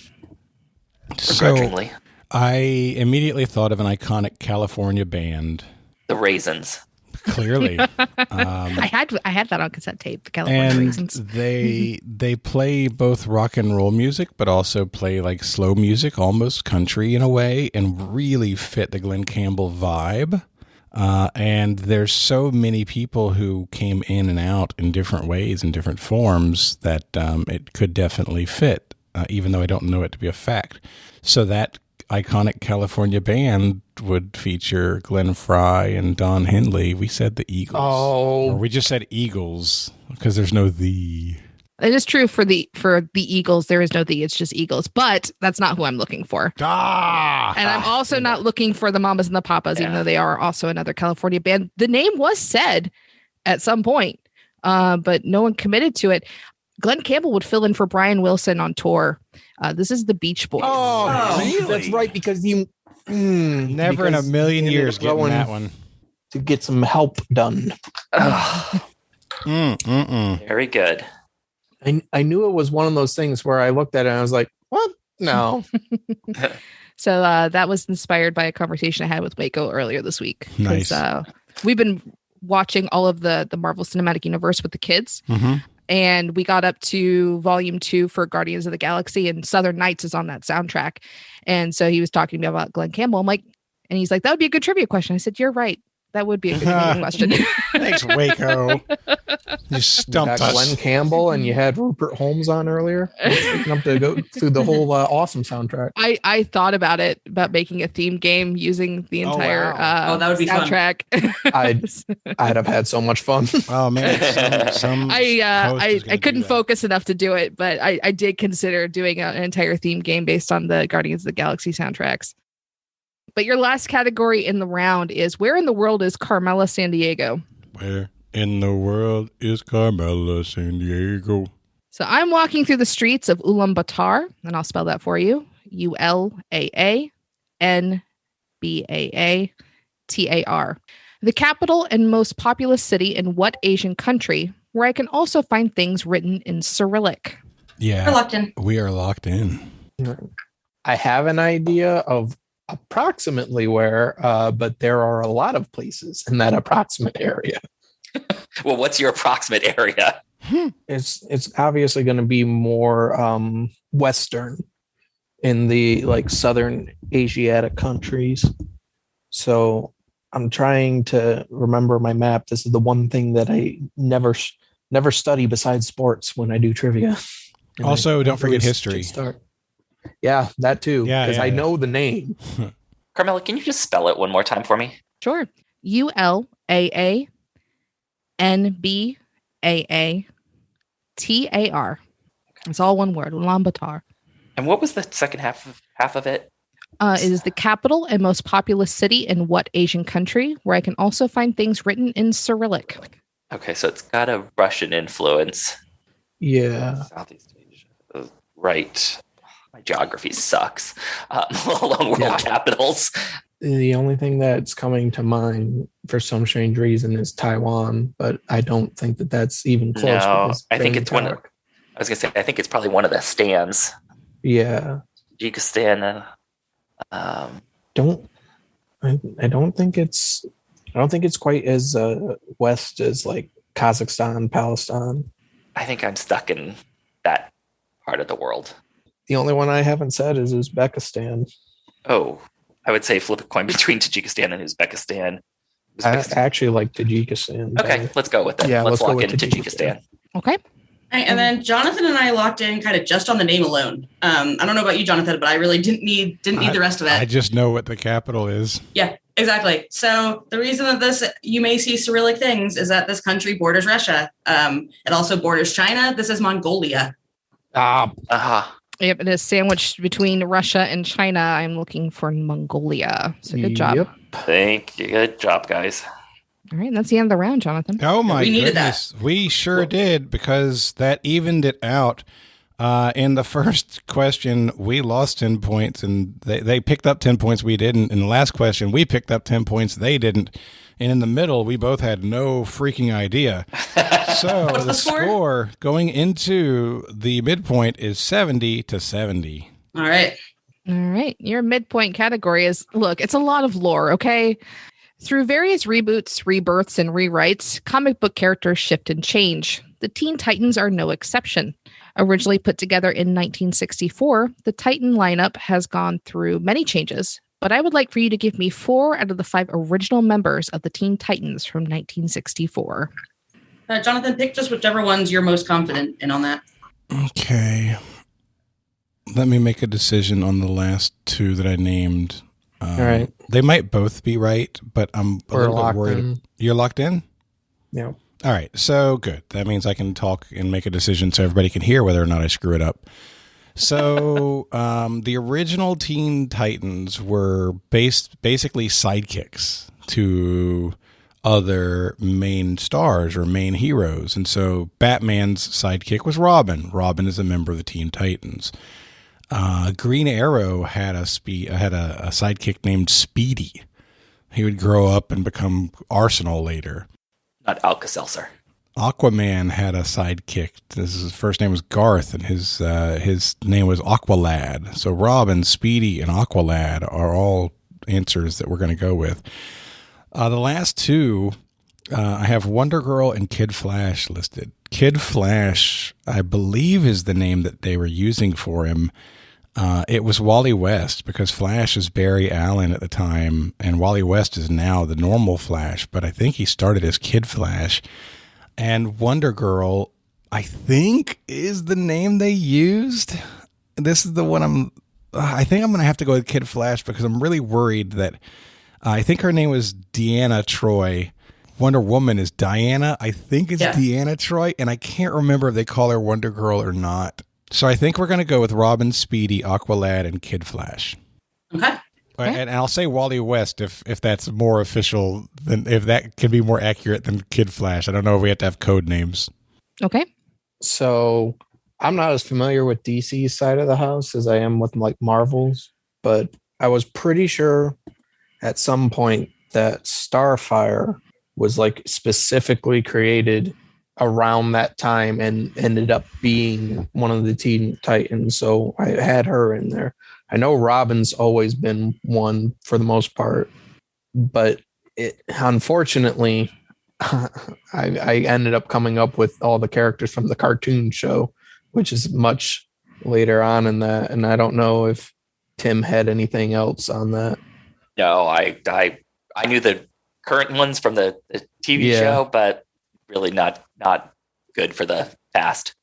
So Begrudgingly. I immediately thought of an iconic California band. The Raisins. Clearly. I had that on cassette tape, the California And Raisins. they play both rock and roll music, but also play like slow music, almost country in a way, and really fit the Glenn Campbell vibe. And there's so many people who came in and out in different ways, in different forms, that it could definitely fit, even though I don't know it to be a fact. So that iconic California band would feature Glenn Fry and Don Henley. We said the Eagles. Oh. Or we just said Eagles because there's no the. It is true for the Eagles. There is no the. It's just Eagles. But that's not who I'm looking for. And I'm also not looking for the Mamas and the Papas, even though they are also another California band. The name was said at some point, but no one committed to it. Glenn Campbell would fill in for Brian Wilson on tour. This is the Beach Boys. Oh, really? That's right, because you Never in a million years getting that one. To get some help done. Very good. I knew it was one of those things where I looked at it and I was like, what? No. So that was inspired by a conversation I had with Waco earlier this week. Nice. We've been watching all of the Marvel Cinematic Universe with the kids. Mm-hmm. And we got up to volume 2 for Guardians of the Galaxy, and Southern Nights is on that soundtrack. And so he was talking to me about Glenn Campbell. I'm like, and he's like, that would be a good trivia question. I said, you're right. That would be a good trivia question. Thanks, Waco. You stumped us. Glenn Campbell, and you had Rupert Holmes on earlier. Picking up to go through the whole awesome soundtrack. I thought about it, about making a theme game using the entire that would be soundtrack. I'd have had so much fun. Oh man, I couldn't focus enough to do it, but I did consider doing an entire theme game based on the Guardians of the Galaxy soundtracks. But your last category in the round is where in the world is Carmella San Diego? Where in the world is Carmella San Diego? So I'm walking through the streets of Ulaanbaatar, and I'll spell that for you. ULAANBAATAR. The capital and most populous city in what Asian country, where I can also find things written in Cyrillic? Yeah, We're locked in. We are locked in. I have an idea of approximately where, but there are a lot of places in that approximate area. Well, what's your approximate area? It's obviously going to be more Western in the like Southern Asiatic countries. So I'm trying to remember my map. This is the one thing that I never study besides sports when I do trivia. And Also, don't forget really history. Yeah, that too. Yeah, because I know the name. Carmela, can you just spell it one more time for me? Sure. ULAANBAATAR. It's all one word. Ulaanbaatar. And what was the second half of it? It is the capital and most populous city in what Asian country, where I can also find things written in Cyrillic? Okay, so it's got a Russian influence. Yeah. Southeast Asia. Right. My geography sucks. Along world capitals. The only thing that's coming to mind for some strange reason is Taiwan, but I don't think that that's even close. No, I think it's one of. I was gonna say I think it's probably one of the stands. Yeah. Tajikistan. I don't think it's quite as west as like Kazakhstan, Palestine. I think I'm stuck in that part of the world. The only one I haven't said is Uzbekistan. Oh, I would say flip a coin between Tajikistan and Uzbekistan. I actually like Tajikistan. Okay, let's go with it. Yeah, let's go lock with in Tajikistan. Okay. And then Jonathan and I locked in kind of just on the name alone. I don't know about you, Jonathan, but I really didn't need the rest of it. I just know what the capital is. Yeah, exactly. So the reason that this, you may see Cyrillic things, is that this country borders Russia. It also borders China. This is Mongolia. Yep, it is sandwiched between Russia and China. I'm looking for Mongolia. So good job. Yep. Thank you. Good job, guys. All right, that's the end of the round, Jonathan. Oh my We needed goodness. We sure did, because that evened it out. In the first question, we lost 10 points, and they picked up 10 points. We didn't. In the last question, we picked up 10 points. They didn't. And in the middle, we both had no freaking idea. So What's the the score? score going into the midpoint is 70-70. All right. All right. Your midpoint category is, look, it's a lot of lore, okay? Through various reboots, rebirths, and rewrites, comic book characters shift and change. The Teen Titans are no exception. Originally put together in 1964, the Titan lineup has gone through many changes, but I would like for you to give me 4 out of the 5 original members of the Teen Titans from 1964. Jonathan, pick just whichever ones you're most confident in on that. Okay. Let me make a decision on the last 2 that I named. All right. They might both be right, but I'm a We're little bit locked worried. in. You're locked in? Yeah. All right, so good. That means I can talk and make a decision so everybody can hear whether or not I screw it up. So the original Teen Titans were basically sidekicks to other main stars or main heroes. And so Batman's sidekick was Robin. Robin is a member of the Teen Titans. Green Arrow had a sidekick named Speedy. He would grow up and become Arsenal later. Not Alka-Seltzer. Aquaman had a sidekick. His first name was Garth, and his name was Aqualad. So Robin, Speedy, and Aqualad are all answers that we're going to go with. The last 2, I have Wonder Girl and Kid Flash listed. Kid Flash, I believe, is the name that they were using for him. It was Wally West, because Flash is Barry Allen at the time, and Wally West is now the normal Flash, but I think he started as Kid Flash. And Wonder Girl, I think, is the name they used. This is the one I think I'm going to have to go with Kid Flash, because I'm really worried that I think her name was Deanna Troy. Wonder Woman is Diana. I think it's Deanna Troy, and I can't remember if they call her Wonder Girl or not. So I think we're going to go with Robin, Speedy, Aqualad, and Kid Flash. Okay. And I'll say Wally West if that's more official, than if that can be more accurate than Kid Flash. I don't know if we have to have code names. Okay. So I'm not as familiar with DC's side of the house as I am with like Marvel's, but I was pretty sure at some point that Starfire was like specifically created around that time and ended up being one of the Teen Titans. So I had her in there. I know Robin's always been one for the most part, but unfortunately, I ended up coming up with all the characters from the cartoon show, which is much later on in that. And I don't know if Tim had anything else on that. No, I knew the current ones from the TV show, but really not good for the past.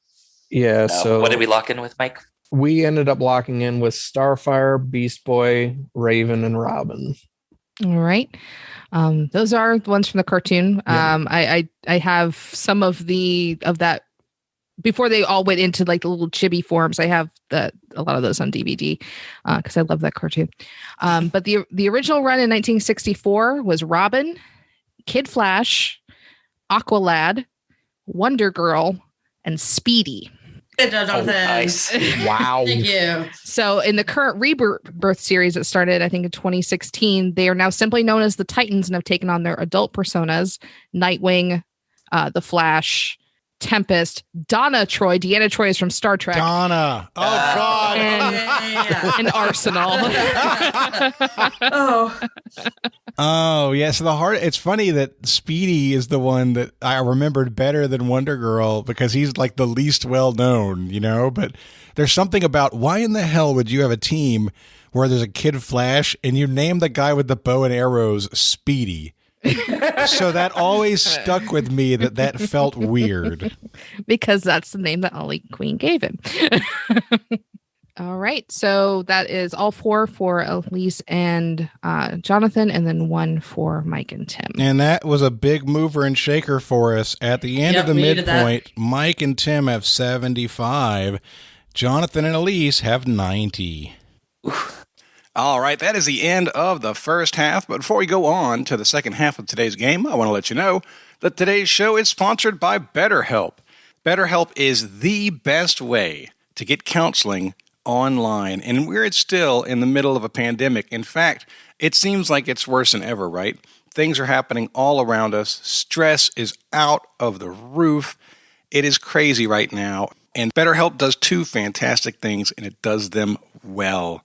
Yeah. So what did we lock in with, Mike? We ended up locking in with Starfire, Beast Boy, Raven, and Robin. All right. Those are the ones from the cartoon. Yeah. I have some of that before they all went into like the little chibi forms. I have a lot of those on DVD because I love that cartoon. But the original run in 1964 was Robin, Kid Flash, Aqualad, Wonder Girl, and Speedy. Good job, Jonathan. Nice. Wow. Thank you. So in the current rebirth series that started, I think in 2016, they are now simply known as the Titans and have taken on their adult personas: Nightwing, the Flash, Tempest, Deanna Troy is from Star Trek. Donna. Oh, God. And Arsenal. Oh, yeah. So it's funny that Speedy is the one that I remembered better than Wonder Girl because he's like the least well known, but there's something about why in the hell would you have a team where there's a Kid Flash and you name the guy with the bow and arrows Speedy? So that always stuck with me that felt weird. Because that's the name that Ollie Queen gave him. All right. So that is all 4 for Elyse and Jonathan, and then 1 for Mike and Tim. And that was a big mover and shaker for us. At the end of the midpoint, Mike and Tim have 75. Jonathan and Elyse have 90. All right, that is the end of the first half. But before we go on to the second half of today's game, I want to let you know that today's show is sponsored by BetterHelp. BetterHelp is the best way to get counseling online, and we're still in the middle of a pandemic. In fact, it seems like it's worse than ever, right? Things are happening all around us. Stress is out of the roof. It is crazy right now. And BetterHelp does two fantastic things, and it does them well.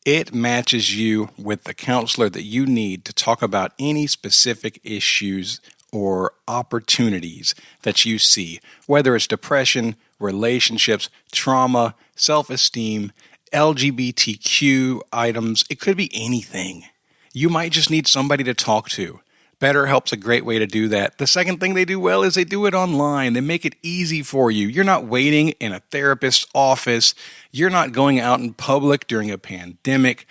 It matches you with the counselor that you need to talk about any specific issues or opportunities that you see, whether it's depression, relationships, trauma, self-esteem, LGBTQ items. It could be anything. You might just need somebody to talk to. BetterHelp's a great way to do that. The second thing they do well is they do it online. They make it easy for you. You're not waiting in a therapist's office. You're not going out in public during a pandemic.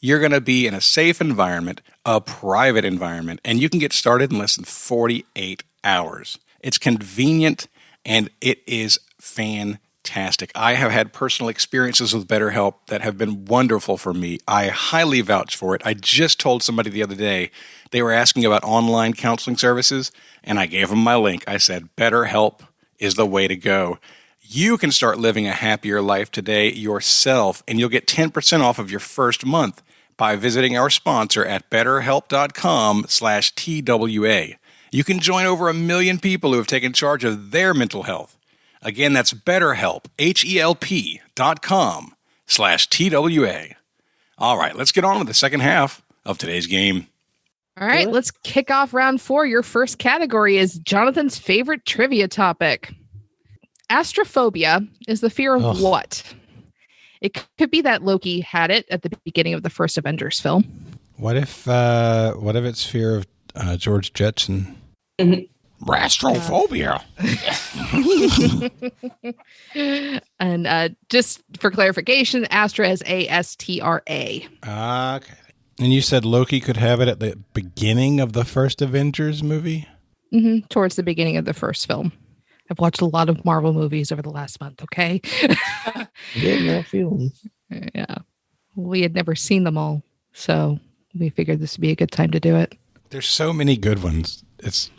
You're going to be in a safe environment, a private environment, and you can get started in less than 48 hours. It's convenient, and it is fantastic. I have had personal experiences with BetterHelp that have been wonderful for me. I highly vouch for it. I just told somebody the other day, they were asking about online counseling services, and I gave them my link. I said, BetterHelp is the way to go. You can start living a happier life today yourself, and you'll get 10% off of your first month by visiting our sponsor at betterhelp.com/TWA. You can join over 1 million people who have taken charge of their mental health. Again, that's BetterHelp, HELP.com/TWA. All right, let's get on with the second half of today's game. All right, let's kick off round 4. Your first category is Jonathan's favorite trivia topic. Astrophobia is the fear of what? It could be that Loki had it at the beginning of the first Avengers film. What if it's fear of George Jetson? Astrophobia. And just for clarification, Astra is Astra. Okay. And you said Loki could have it at the beginning of the first Avengers movie? Mm-hmm, towards the beginning of the first film. I've watched a lot of Marvel movies over the last month, okay? Getting that feeling. Yeah. We had never seen them all, so we figured this would be a good time to do it. There's so many good ones. It's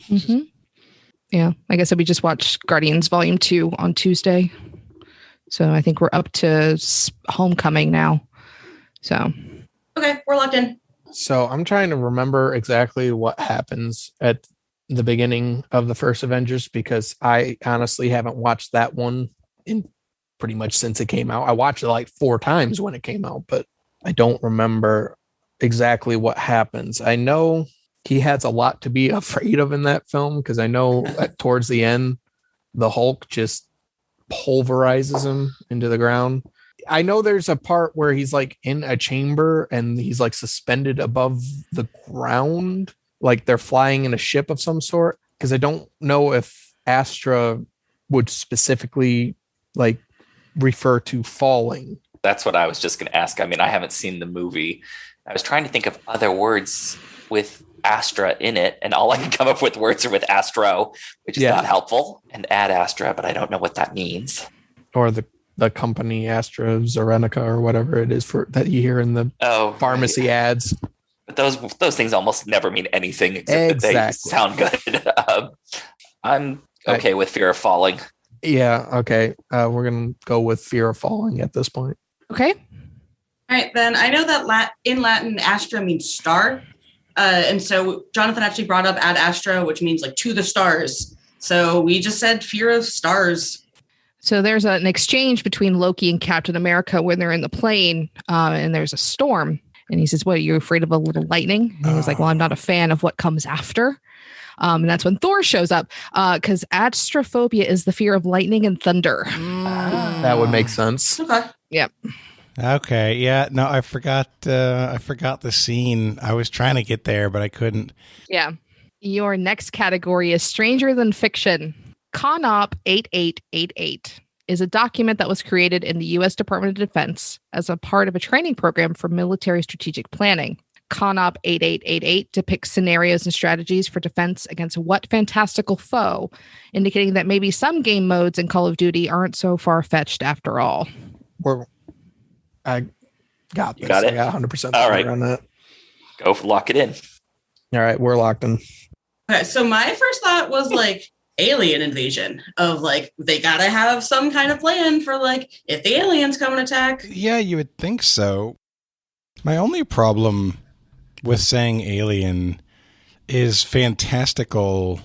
Yeah, like I said, we just watched Guardians Volume 2 on Tuesday. So I think we're up to Homecoming now. So... Okay, we're locked in. So I'm trying to remember exactly what happens at the beginning of the first Avengers, because I honestly haven't watched that one in pretty much since it came out. I watched it like 4 times when it came out, but I don't remember exactly what happens. I know he has a lot to be afraid of in that film, because I know that towards the end, the Hulk just pulverizes him into the ground. I know there's a part where he's like in a chamber and he's like suspended above the ground, like they're flying in a ship of some sort. Because I don't know if Astra would specifically like refer to falling. That's what I was just going to ask. I mean, I haven't seen the movie. I was trying to think of other words with Astra in it, and all I can come up with words are with Astro, which is not helpful, and Ad Astra, but I don't know what that means. Or the company AstraZeneca or whatever it is for that you hear in the pharmacy ads. But those things almost never mean anything except that they sound good. I'm okay with fear of falling. Yeah, okay. We're going to go with fear of falling at this point. Okay. All right, then I know that in Latin, Astra means star. And so Jonathan actually brought up Ad Astra, which means like to the stars. So we just said fear of stars. So there's an exchange between Loki and Captain America when they're in the plane, and there's a storm. And he says, "What, are you afraid of a little lightning?" And he's like, "Well, I'm not a fan of what comes after." And that's when Thor shows up, because astrophobia is the fear of lightning and thunder. That would make sense. Okay. Yep. Okay. Yeah. No, I forgot the scene. I was trying to get there, but I couldn't. Yeah. Your next category is Stranger Than Fiction. CONOP 8888 is a document that was created in the U.S. Department of Defense as a part of a training program for military strategic planning. CONOP 8888 depicts scenarios and strategies for defense against what fantastical foe, indicating that maybe some game modes in Call of Duty aren't so far-fetched after all. I got this. You got it? I got 100% All right. on that. Go lock it in. All right, we're locked in. Okay, so my first thought was like alien invasion of like they gotta have some kind of plan for like if the aliens come and attack. Yeah, you would think so. My only problem with saying alien is fantastical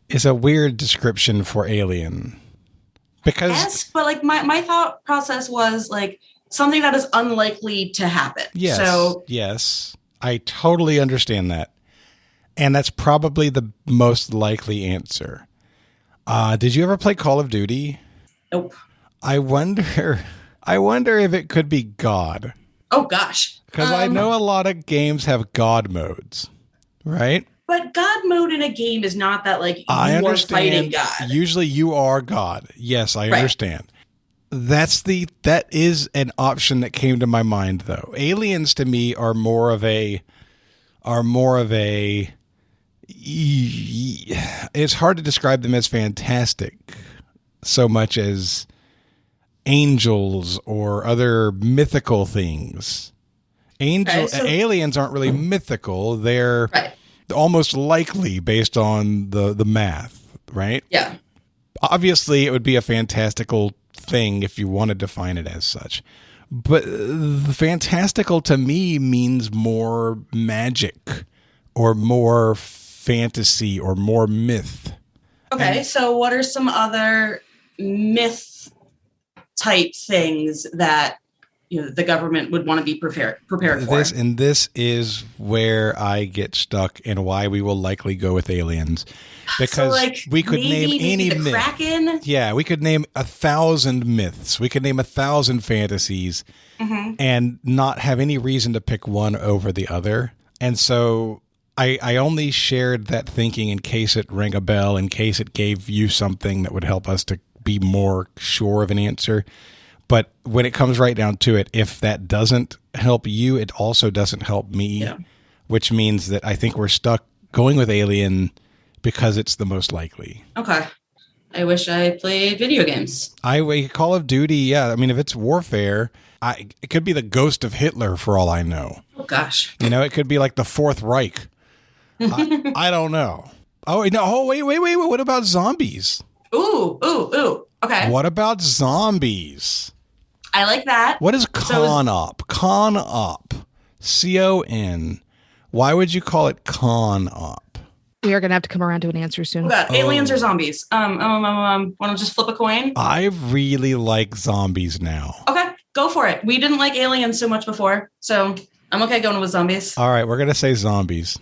is a weird description for alien. Because Yes, but like my thought process was like something that is unlikely to happen. yes, So yes, I totally understand that. And that's probably the most likely answer. Did you ever play Call of Duty? nope. I wonder if it could be God. Oh gosh. Because I know a lot of games have God modes, right? But God mode in a game is not that like you I are understand. fighting God. Usually you are God. Yes, I Right. understand. That is an option that came to my mind though. Aliens to me are more of a it's hard to describe them as fantastic so much as angels or other mythical things. Aliens aren't really mythical. They're Right. almost likely based on the math, right? Yeah. Obviously, it would be a fantastical thing if you want to define it as such. But the fantastical to me means more magic or more fantasy or more myth. Okay, so what are some other myth type things that the government would want to be prepared for? This is where I get stuck and why we will likely go with aliens. Because we could name any the myth. Kraken? Yeah, we could name 1,000 myths. We could name 1,000 fantasies and not have any reason to pick one over the other. And so I only shared that thinking in case it rang a bell, in case it gave you something that would help us to be more sure of an answer. But when it comes right down to it, if that doesn't help you, it also doesn't help me, which means that I think we're stuck going with alien because it's the most likely. Okay. I wish I played video games. Call of Duty, yeah. I mean, if it's warfare, it could be the ghost of Hitler for all I know. Oh, gosh. It could be like the Fourth Reich. I don't know. Oh, no. Oh, wait. What about zombies? Ooh. Okay. What about zombies? I like that. What is con-op? Con-op. C-O-N. Why would you call it con-op? We are going to have to come around to an answer soon. Aliens or zombies? Want to just flip a coin? I really like zombies now. Okay, go for it. We didn't like aliens so much before, so I'm okay going with zombies. All right, we're going to say zombies.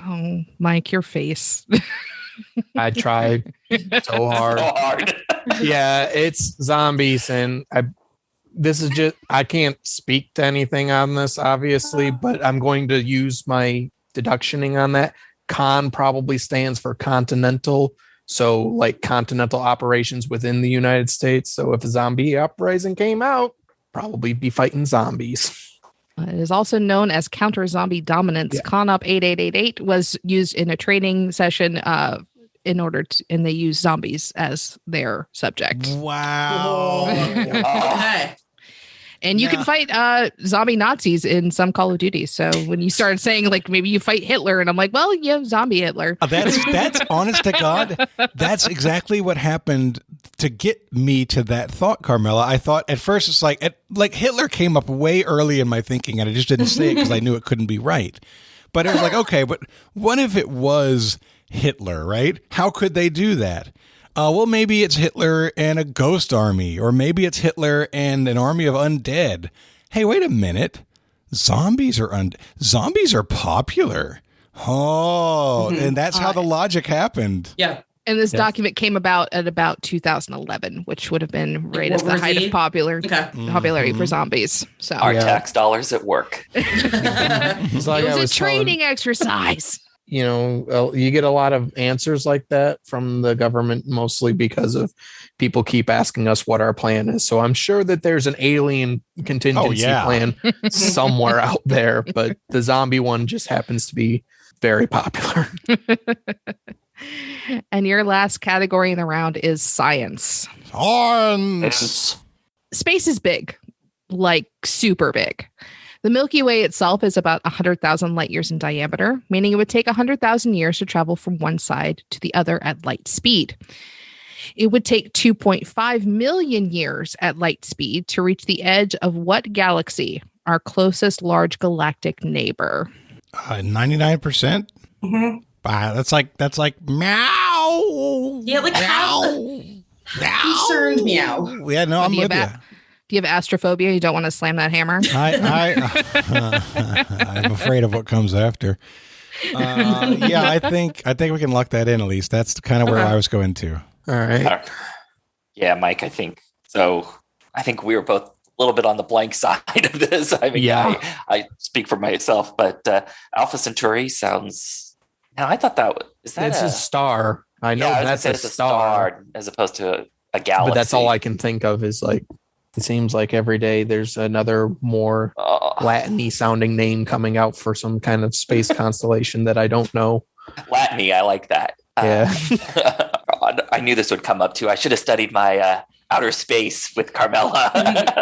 Oh, Mike, your face. I tried so hard. Yeah, it's zombies, and I can't speak to anything on this, obviously, but I'm going to use my deductioning on that. Con probably stands for continental, so like continental operations within the United States. So if a zombie uprising came out, probably be fighting zombies. It is also known as counter-zombie dominance. Yeah. Con-op 8888 was used in a training session and they use zombies as their subject. Wow. Okay. And you can fight zombie Nazis in some Call of Duty. So when you started saying like maybe you fight Hitler, and I'm like, well, yeah, zombie Hitler. That's honest to God. That's exactly what happened to get me to that thought, Carmela. I thought at first it's like Hitler came up way early in my thinking, and I just didn't say it because I knew it couldn't be right. But it was like, okay, but what if it was Hitler, right? How could they do that? Well, maybe it's Hitler and a ghost army, or maybe it's Hitler and an army of undead. Hey, wait a minute. Zombies are popular. Oh, and that's how the logic happened. Yeah. And this document came about at about 2011, which would have been right at the height of popularity for zombies. So our tax dollars at work. It was a training exercise. You get a lot of answers like that from the government, mostly because of people keep asking us what our plan is. So I'm sure that there's an alien contingency plan somewhere out there, but the zombie one just happens to be very popular. And your last category in the round is science. Science. Space is big. like super big. The Milky Way itself is about 100,000 light years in diameter, meaning it would take 100,000 years to travel from one side to the other at light speed. It would take 2.5 million years at light speed to reach the edge of what galaxy, our closest large galactic neighbor? 99%? Mm-hmm. That's like meow. Yeah, like meow. Concerned meow. Yeah, no, I'm with you. Do you have astrophobia? You don't want to slam that hammer? I'm afraid of what comes after. Yeah, I think we can lock that in, Elyse. That's kind of where I was going to. All right. Yeah, Mike, I think so. I think we were both a little bit on the blank side of this. I mean, Yeah. I speak for myself, but Alpha Centauri sounds. Now, I thought is that It's a star. I know that's it's a star, as opposed to a galaxy. but that's all I can think of is like, it seems like every day there's another more Latin-y sounding name coming out for some kind of space constellation that I don't know. Latin-y, I like that. Yeah. I knew this would come up too. I should have studied my outer space with Carmela.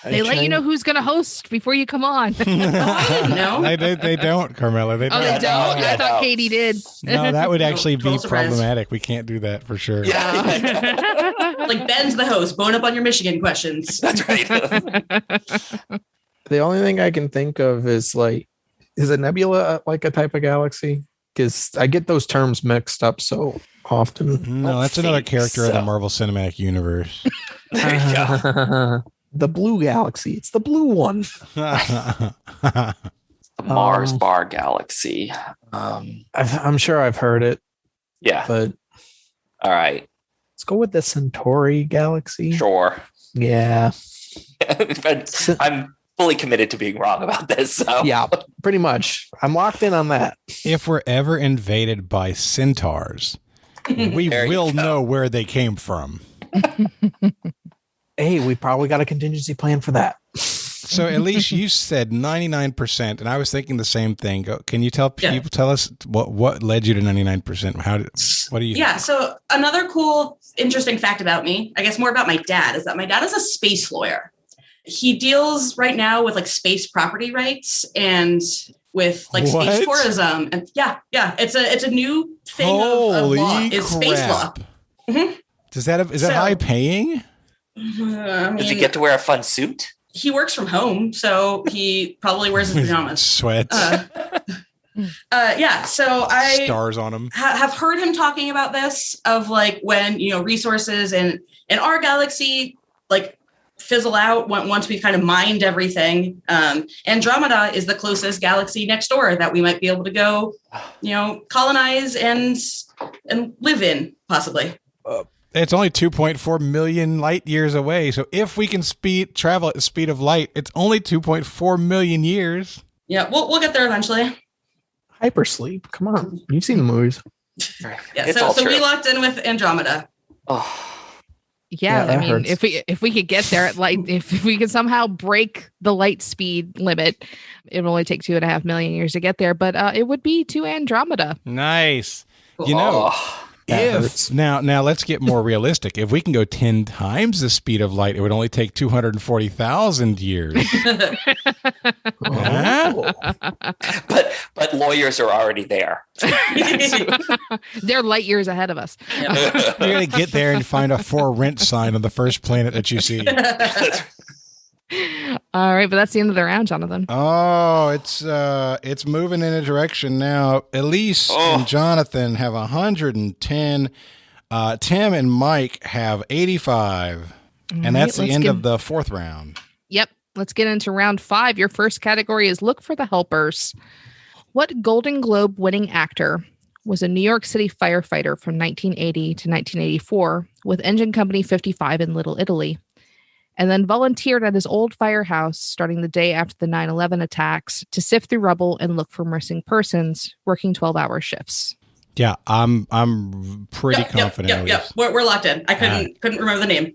They let you know who's going to host before you come on. No. They don't, Carmela. They don't. Oh, they don't? Yeah, I thought Katie did. No, that would actually be Total surprise. problematic. We can't do that for sure. Like Ben's the host. Bone up on your Michigan questions. That's right. The only thing I can think of is like, is a nebula like a type of galaxy? Because I get those terms mixed up so often. No, that's another think character in the so. Marvel Cinematic Universe. There you go. The blue galaxy. It's the blue one. The Mars bar galaxy. I'm sure I've heard it, Yeah. but All right. let's go with the Centauri galaxy. Sure. Yeah. But I'm fully committed to being wrong about this. So. Yeah, pretty much. I'm locked in on that. If we're ever invaded by centaurs, we There you will go. know where they came from. Hey, we probably got a contingency plan for that. So at least you said 99%, and I was thinking the same thing. Can you tell people, tell us what led you to 99%? What do you? Yeah. So another cool, interesting fact about me, I guess more about my dad, is that my dad is a space lawyer. He deals right now with like space property rights and with like space tourism. And yeah, it's a new thing of law is space law. Mm-hmm. Is that high paying? Does he get to wear a fun suit? He works from home, so he probably wears his pajamas. Sweats. Yeah. So I stars on him. Have heard him talking about this of like when, resources in our galaxy, like fizzle out once we kind of mined everything. Andromeda is the closest galaxy next door that we might be able to go, colonize and live in possibly. It's only 2.4 million light years away. So if we can travel at the speed of light, it's only 2.4 million years. Yeah, we'll get there eventually. Hypersleep. Come on. You've seen the movies. Yeah, so we locked in with Andromeda. Oh. Yeah, I mean, hurts. if we could get there at light, if we could somehow break the light speed limit, it would only take 2.5 million years to get there. But it would be to Andromeda. Nice. Oh. Now let's get more realistic. If we can go 10 times the speed of light, it would only take 240,000 years. But lawyers are already there. They're light years ahead of us. You're going to get there and find a for rent sign on the first planet that you see. All right, but that's the end of the round, Jonathan. Oh, it's moving in a direction now. Elyse and Jonathan have 110. Tim and Mike have 85. And that's the end of the fourth round. Yep. Let's get into round 5. Your first category is Look for the Helpers. What Golden Globe winning actor was a New York City firefighter from 1980 to 1984 with Engine Company 55 in Little Italy, and then volunteered at his old firehouse starting the day after the 9/11 attacks to sift through rubble and look for missing persons, working 12-hour shifts? Yeah, I'm pretty confident. Yep. We're locked in. I couldn't remember the name.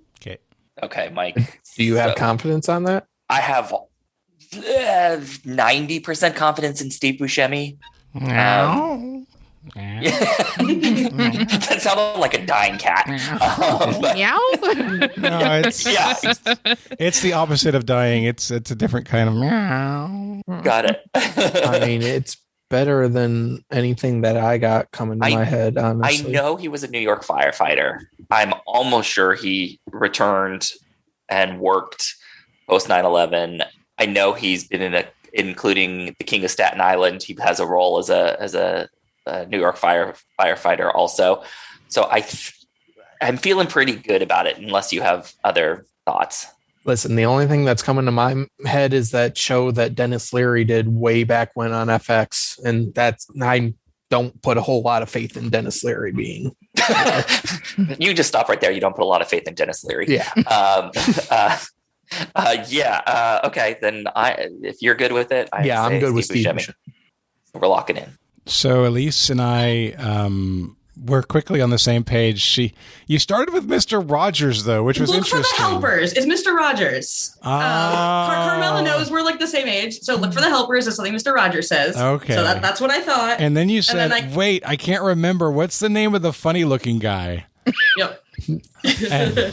Okay, Mike. Do you have confidence on that? I have 90% confidence in Steve Buscemi. That sounded like a dying cat. Meow. No, it's the opposite of dying. It's a different kind of meow. Got it. I mean, it's better than anything that I got coming to my head, honestly. I know he was a New York firefighter. I'm almost sure he returned and worked post 9/11. I know he's been including the King of Staten Island. He has a role as a New York firefighter also. So I'm feeling pretty good about it, unless you have other thoughts. Listen, the only thing that's coming to my head is that show that Dennis Leary did way back when on FX. And I don't put a whole lot of faith in Dennis Leary being. You just stop right there. You don't put a lot of faith in Dennis Leary. Yeah. Okay. Then if you're good with it, I'm good with Steve Buscemi. We're locking in. So Elyse and I we're quickly on the same page. You started with Mr. Rogers, though, which was interesting. Look for the helpers. It's Mr. Rogers. Carmela knows we're like the same age. So look for the helpers. Is something Mr. Rogers says. Okay. So that's what I thought. And then you said, wait, I can't remember. What's the name of the funny looking guy? Yep.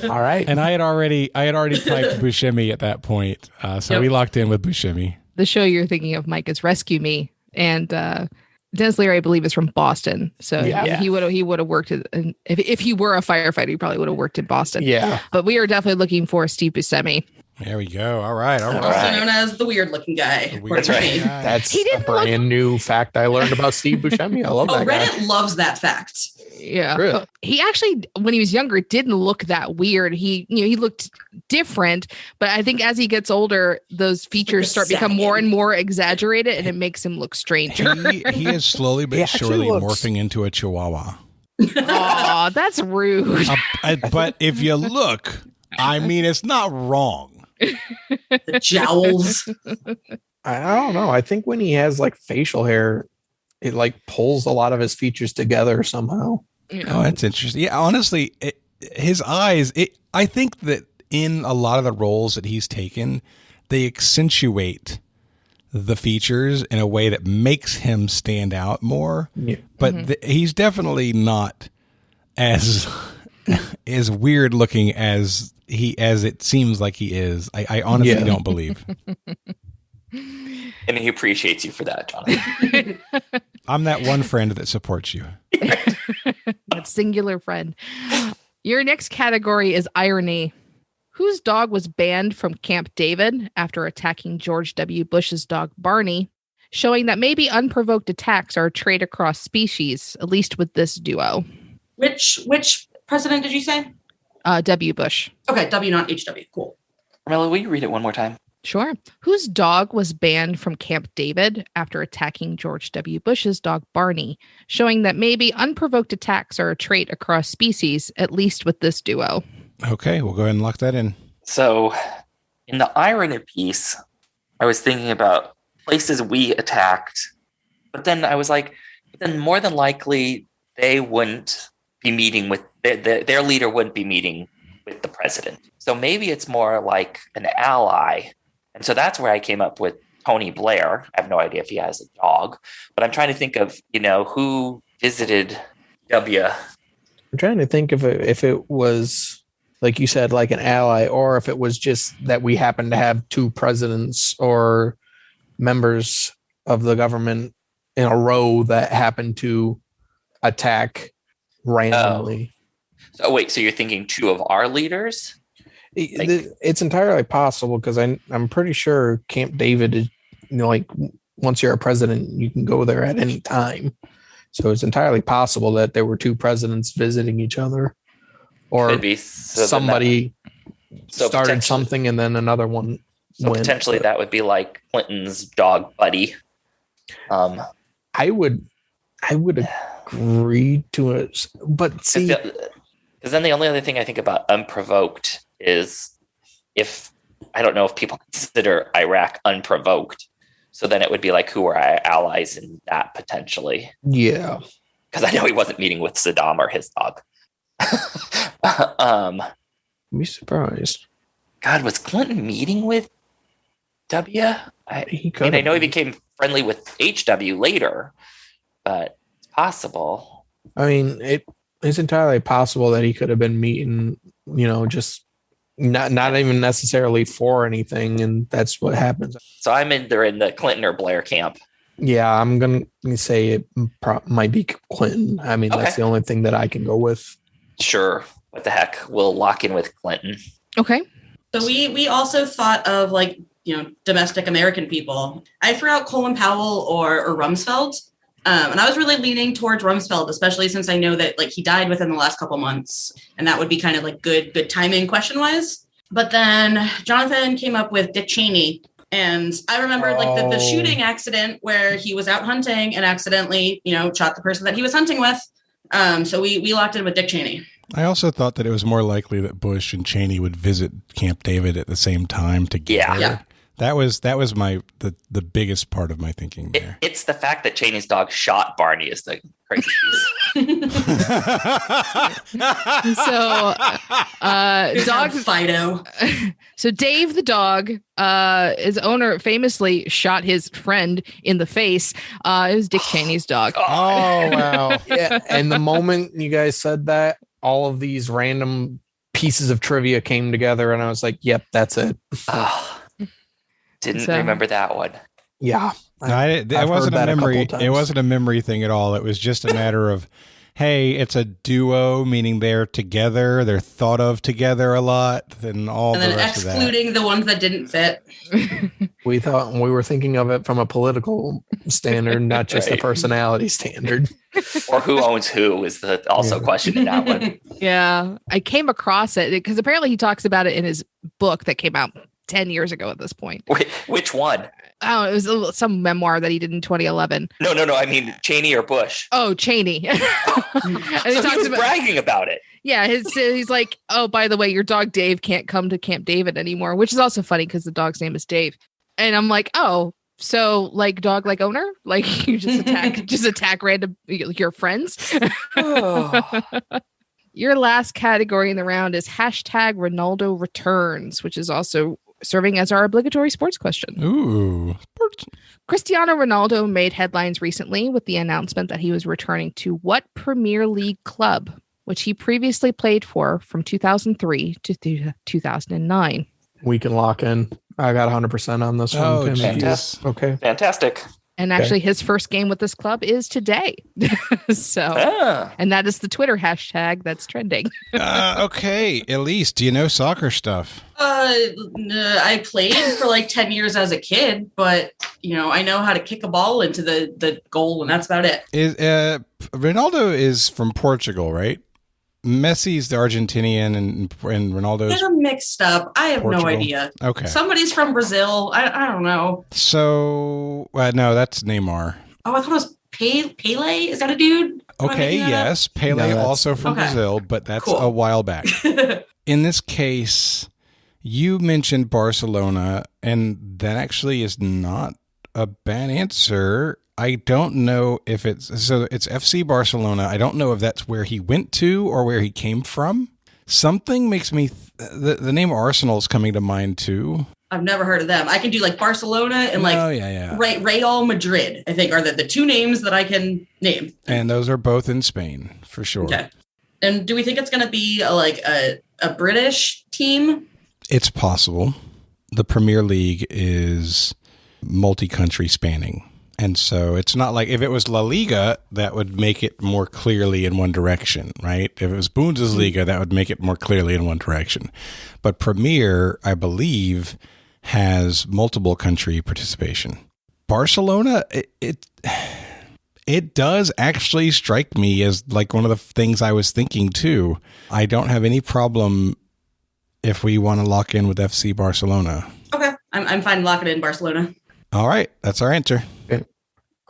All right. And I had already typed Buscemi at that point. So we locked in with Buscemi. The show you're thinking of, Mike, is Rescue Me. And Dennis Leary, I believe, is from Boston. So he would have worked if he were a firefighter, he probably would have worked in Boston. Yeah. But we are definitely looking for Steve Buscemi. There we go. All right. Also known as the weird looking guy. That's right. That's a brand new fact I learned about Steve Buscemi. I love that guy. Reddit loves that fact. Yeah. Really? He actually, when he was younger, didn't look that weird. He looked different, but I think as he gets older, those features start become more and more exaggerated, and it makes him look stranger. He is slowly but surely morphing into a chihuahua. Oh, that's rude. But if you look, I mean, it's not wrong. The jowls. I don't know. I think when he has like facial hair, it like pulls a lot of his features together somehow. Oh, that's interesting. Yeah, honestly, his eyes, I think that in a lot of the roles that he's taken, they accentuate the features in a way that makes him stand out more. Yeah. But he's definitely not as weird looking as it seems like he is. I honestly don't believe. And he appreciates you for that, Jonathan. I'm that one friend that supports you. That singular friend. Your next category is irony. Whose dog was banned from Camp David after attacking George W. Bush's dog Barney, showing that maybe unprovoked attacks are a trait across species, at least with this duo. Which president did you say? W. Bush. Okay, W, not HW. Cool. Carmela, will you read it one more time? Sure. Whose dog was banned from Camp David after attacking George W. Bush's dog Barney, showing that maybe unprovoked attacks are a trait across species, at least with this duo. Okay, we'll go ahead and lock that in. So, in the irony piece, I was thinking about places we attacked, but then I was like, then more than likely they wouldn't be meeting with their leader wouldn't be meeting with the president. So maybe it's more like an ally. And so that's where I came up with Tony Blair. I have no idea if he has a dog, but I'm trying to think of, who visited W. I'm trying to think if it was, like you said, like an ally, or if it was just that we happen to have two presidents or members of the government in a row that happened to attack randomly. So wait, so you're thinking two of our leaders? It's entirely possible, because I'm pretty sure Camp David is, like, once you're a president, you can go there at any time. So it's entirely possible that there were two presidents visiting each other, or somebody started something and then another one went. Potentially that would be like Clinton's dog Buddy. I would agree to it, but see, because then the only other thing I think about unprovoked is I don't know if people consider Iraq unprovoked. So then it would be like, who are our allies in that potentially? Yeah. Because I know he wasn't meeting with Saddam or his dog. I'd be surprised. God, was Clinton meeting with W? I know he became friendly with HW later, but it's possible. I mean, it's entirely possible that he could have been meeting, just not even necessarily for anything, and that's what happens. So I'm either in the Clinton or Blair camp. Yeah, I'm going to say it might be Clinton. I mean, that's the only thing that I can go with. Sure. What the heck? We'll lock in with Clinton. Okay. So we also thought of domestic American people. I threw out Colin Powell or Rumsfeld. And I was really leaning towards Rumsfeld, especially since I know that he died within the last couple months, and that would be kind of good timing question wise. But then Jonathan came up with Dick Cheney. And I remembered the shooting accident where he was out hunting and accidentally, shot the person that he was hunting with. So we locked in with Dick Cheney. I also thought that it was more likely that Bush and Cheney would visit Camp David at the same time together. Yeah. That was the biggest part of my thinking there. It's the fact that Cheney's dog shot Barney is the crazy piece. So, dog Fido. So Dave the dog, his owner famously shot his friend in the face. It was Dick Cheney's dog. Oh, wow. Yeah. And the moment you guys said that, all of these random pieces of trivia came together, and I was like, yep, that's it. Didn't remember that one. Yeah. It wasn't a memory. It wasn't a memory thing at all. It was just a matter of, hey, it's a duo, meaning they're together. They're thought of together a lot, and all. And then excluding the ones that didn't fit. We were thinking of it from a political standard, not just a personality standard. Or who owns who is the also question in that one. Yeah, I came across it because apparently he talks about it in his book that came out 10 years ago at this point. Wait, which one? Oh, it was some memoir that he did in 2011. No. I mean, Cheney or Bush? Oh, Cheney. And he was bragging about it. Yeah, he's like, oh, by the way, your dog Dave can't come to Camp David anymore, which is also funny because the dog's name is Dave. And I'm like, oh, so dog owner? You just attack random your friends? Oh. Your last category in the round is hashtag Ronaldo returns, which is also serving as our obligatory sports question. Ooh, sports. Cristiano Ronaldo made headlines recently with the announcement that he was returning to what Premier League club, which he previously played for from 2003 to 2009. We can lock in. I got 100% on this one. Oh, fantastic. Okay. Fantastic. And actually, his first game with this club is today. And that is the Twitter hashtag that's trending. Okay. Elyse, do you know soccer stuff? I played for 10 years as a kid, but, I know how to kick a ball into the goal, and that's about it. Ronaldo is from Portugal, right? Messi's the Argentinian and Ronaldo's. They're mixed up. I have Portugal. No idea. Okay. Somebody's from Brazil. I don't know. So, no, that's Neymar. Oh, I thought it was Pele. Is that a dude? Okay, yes. Pele also from Brazil, but that's a while back. In this case, you mentioned Barcelona, and that actually is not a bad answer. I don't know if it's FC Barcelona. I don't know if that's where he went to or where he came from. Something makes me the name Arsenal is coming to mind too. I've never heard of them. I can do Barcelona and Real Madrid, I think are the two names that I can name. And those are both in Spain for sure. Okay. And do we think it's going to be a British team? It's possible. The Premier League is multi-country spanning. And so it's not like if it was La Liga, that would make it more clearly in one direction, right? If it was Bundesliga, that would make it more clearly in one direction. But Premier, I believe, has multiple country participation. Barcelona, it does actually strike me as one of the things I was thinking too. I don't have any problem if we want to lock in with FC Barcelona. Okay, I'm fine locking in Barcelona. All right, that's our answer. Okay.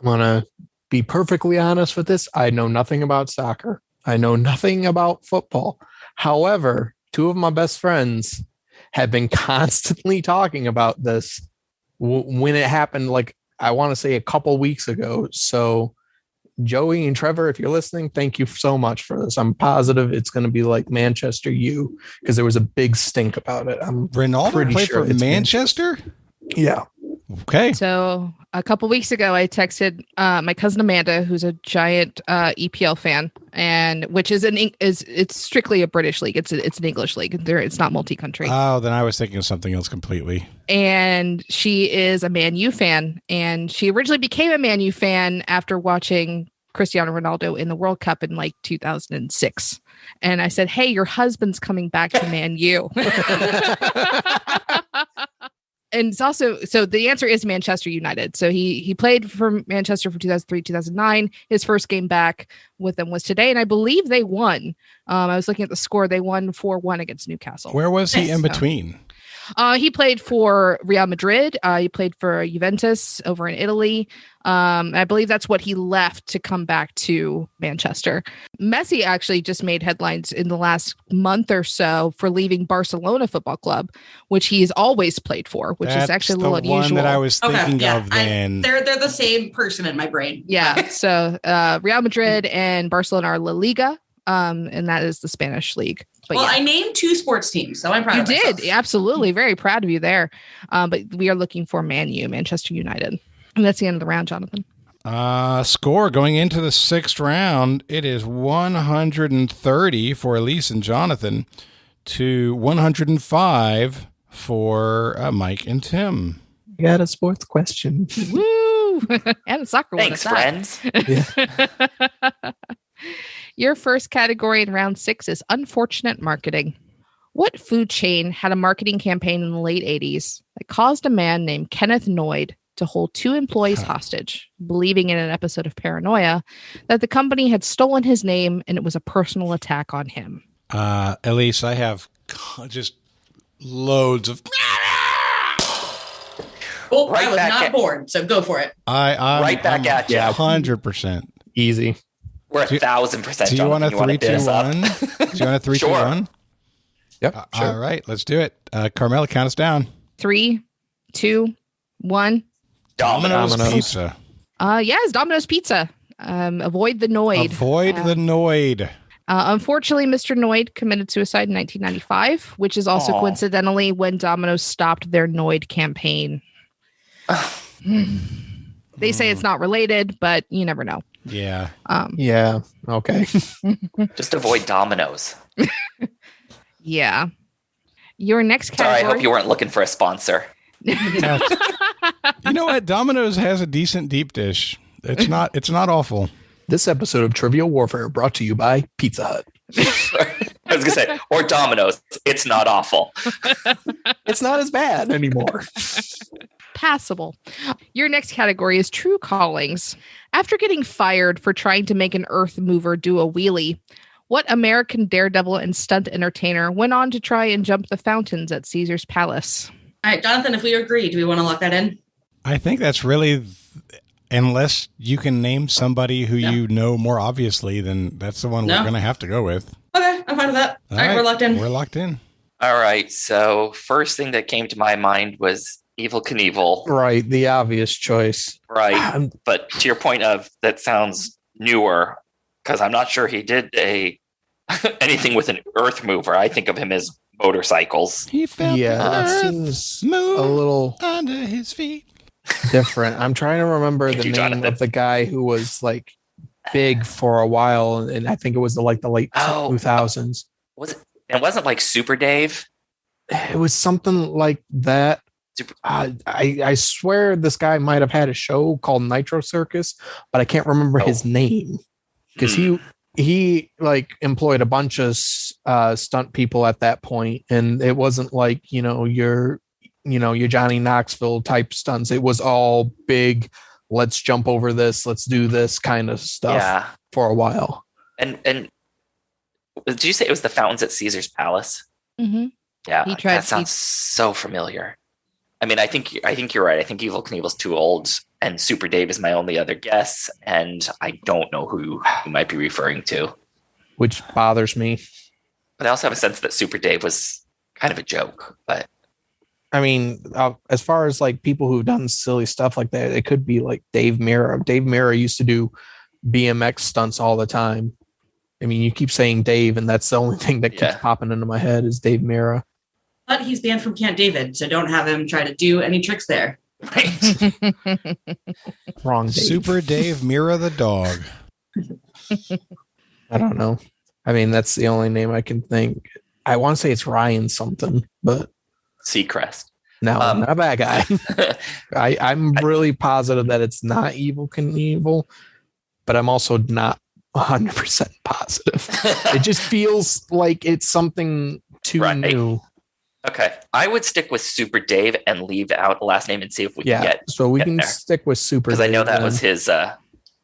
I'm going to be perfectly honest with this. I know nothing about soccer. I know nothing about football. However, two of my best friends have been constantly talking about this when it happened, I want to say a couple weeks ago. So Joey and Trevor, if you're listening, thank you so much for this. I'm positive it's going to be like Manchester U because there was a big stink about it. I'm Ronaldo played for Manchester? Yeah. Okay. So a couple weeks ago, I texted my cousin Amanda, who's a giant EPL fan, and which is it's strictly a British league. It's an English league. It's not multi-country. Oh, then I was thinking of something else completely. And she is a Man U fan, and she originally became a Man U fan after watching Cristiano Ronaldo in the World Cup in like 2006. And I said, "Hey, your husband's coming back to Man U." And it's also, so the answer is Manchester United. So he played for Manchester from 2003, 2009. His first game back with them was today. And I believe they won. I was looking at the score. They won 4-1 against Newcastle. Where was he in between? He played for Real Madrid. He played for Juventus over in Italy. I believe that's what he left to come back to Manchester. Messi actually just made headlines in the last month or so for leaving Barcelona Football Club, which he's always played for, which is actually a little unusual. One that I was thinking of then. They're the same person in my brain. Yeah. So Real Madrid and Barcelona are La Liga, and that is the Spanish league. But I named 2 sports teams, so I'm proud of myself. You did. Absolutely. Very proud of you there. But we are looking for Man U, Manchester United. And that's the end of the round, Jonathan. Score going into the 6th round, it is 130 for Elyse and Jonathan to 105 for Mike and Tim. You got a sports question. Woo! And a soccer one. Thanks, friends. Your first category in round 6 is unfortunate marketing. What food chain had a marketing campaign in the late 80s that caused a man named Kenneth Noyd to hold 2 employees hostage, believing in an episode of Paranoia that the company had stolen his name and it was a personal attack on him? Elyse, I have just loads of... Well, I was not bored, so go for it. I'm back at you. 100%. Easy. We're 1,000%. Do you want a 3, 2, 1? Do you want a 3, 2, 1? Yep. Sure. All right, let's do it. Carmela, count us down. 3, 2, 1. Domino's Pizza. Yes, Domino's Pizza. Avoid the Noyd. Avoid the Noyd. Unfortunately, Mr. Noyd committed suicide in 1995, which is also coincidentally when Domino's stopped their Noyd campaign. They say it's not related, but you never know. Yeah. Yeah. Okay. Just avoid Domino's. Yeah. Your next category. Sorry, I hope you weren't looking for a sponsor. You know what? Domino's has a decent deep dish. It's not awful. This episode of Trivial Warfare brought to you by Pizza Hut. I was going to say, or Domino's. It's not awful. It's not as bad anymore. Passable. Your next category is true callings. After getting fired for trying to make an earth mover do a wheelie, what American daredevil and stunt entertainer went on to try and jump the fountains at Caesar's Palace? All right, Jonathan, if we agree, do we want to lock that in? I think that's really, unless you can name somebody who you know more obviously, then that's the one we're going to have to go with. Okay, I'm fine with that. All right, we're locked in. We're locked in. All right, so first thing that came to my mind was Evel Knievel. Right, the obvious choice. Right, but to your point of that sounds newer, because I'm not sure he did anything with an earth mover. I think of him as motorcycles. He felt that seems a little under his feet. Different. I'm trying to remember the name of the guy who was like big for a while, and I think it was the late 2000s. Was it? It wasn't like Super Dave. It was something like that. I swear this guy might have had a show called Nitro Circus, but I can't remember his name because he like employed a bunch of stunt people at that point, and it wasn't like your Johnny Knoxville type stunts. It was all big. Let's jump over this. Let's do this kind of stuff for a while. And did you say it was the fountains at Caesar's Palace? Mm-hmm. Yeah, that sounds so familiar. I mean, I think you're right. I think Evel Knievel's too old, and Super Dave is my only other guess, and I don't know who you might be referring to. Which bothers me. But I also have a sense that Super Dave was kind of a joke. But I mean, as far as like people who've done silly stuff like that, it could be like Dave Mirra. Dave Mirra used to do BMX stunts all the time. I mean, you keep saying Dave, and that's the only thing that keeps popping into my head is Dave Mirra. But he's banned from Camp David, so don't have him try to do any tricks there. Right. Wrong Dave. Super Dave Mira the dog. I don't know. I mean, that's the only name I can think. I want to say it's Ryan something, but Seacrest. no, not that guy. I'm really positive that it's not Evil Knievel, but I'm also not 100% positive. It just feels like it's something too new. Okay. I would stick with Super Dave and leave out a last name and see if we can get. So we can there. stick with Super Dave. Because I know that was his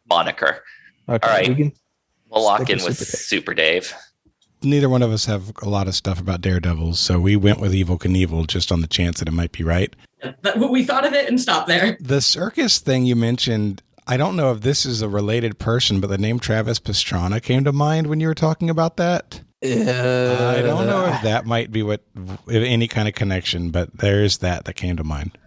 moniker. Okay, all right. We'll lock stick in with with Super Dave. Neither one of us have a lot of stuff about daredevils, so we went with Evil Knievel just on the chance that it might be right. But we thought of it and stopped there. The circus thing you mentioned, I don't know if this is a related person, but the name Travis Pastrana came to mind when you were talking about that. I don't know if that might be if any kind of connection, but there's that came to mind.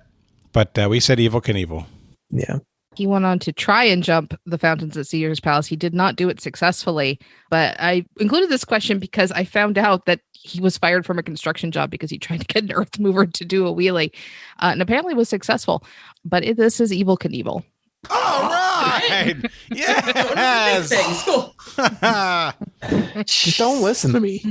But we said Evil Knievel. Yeah. He went on to try and jump the fountains at Caesar's Palace. He did not do it successfully, but I included this question because I found out that he was fired from a construction job because he tried to get an earth mover to do a wheelie, and apparently was successful. But this is Evil Knievel. All right. Yes. Cool. Just don't listen to me.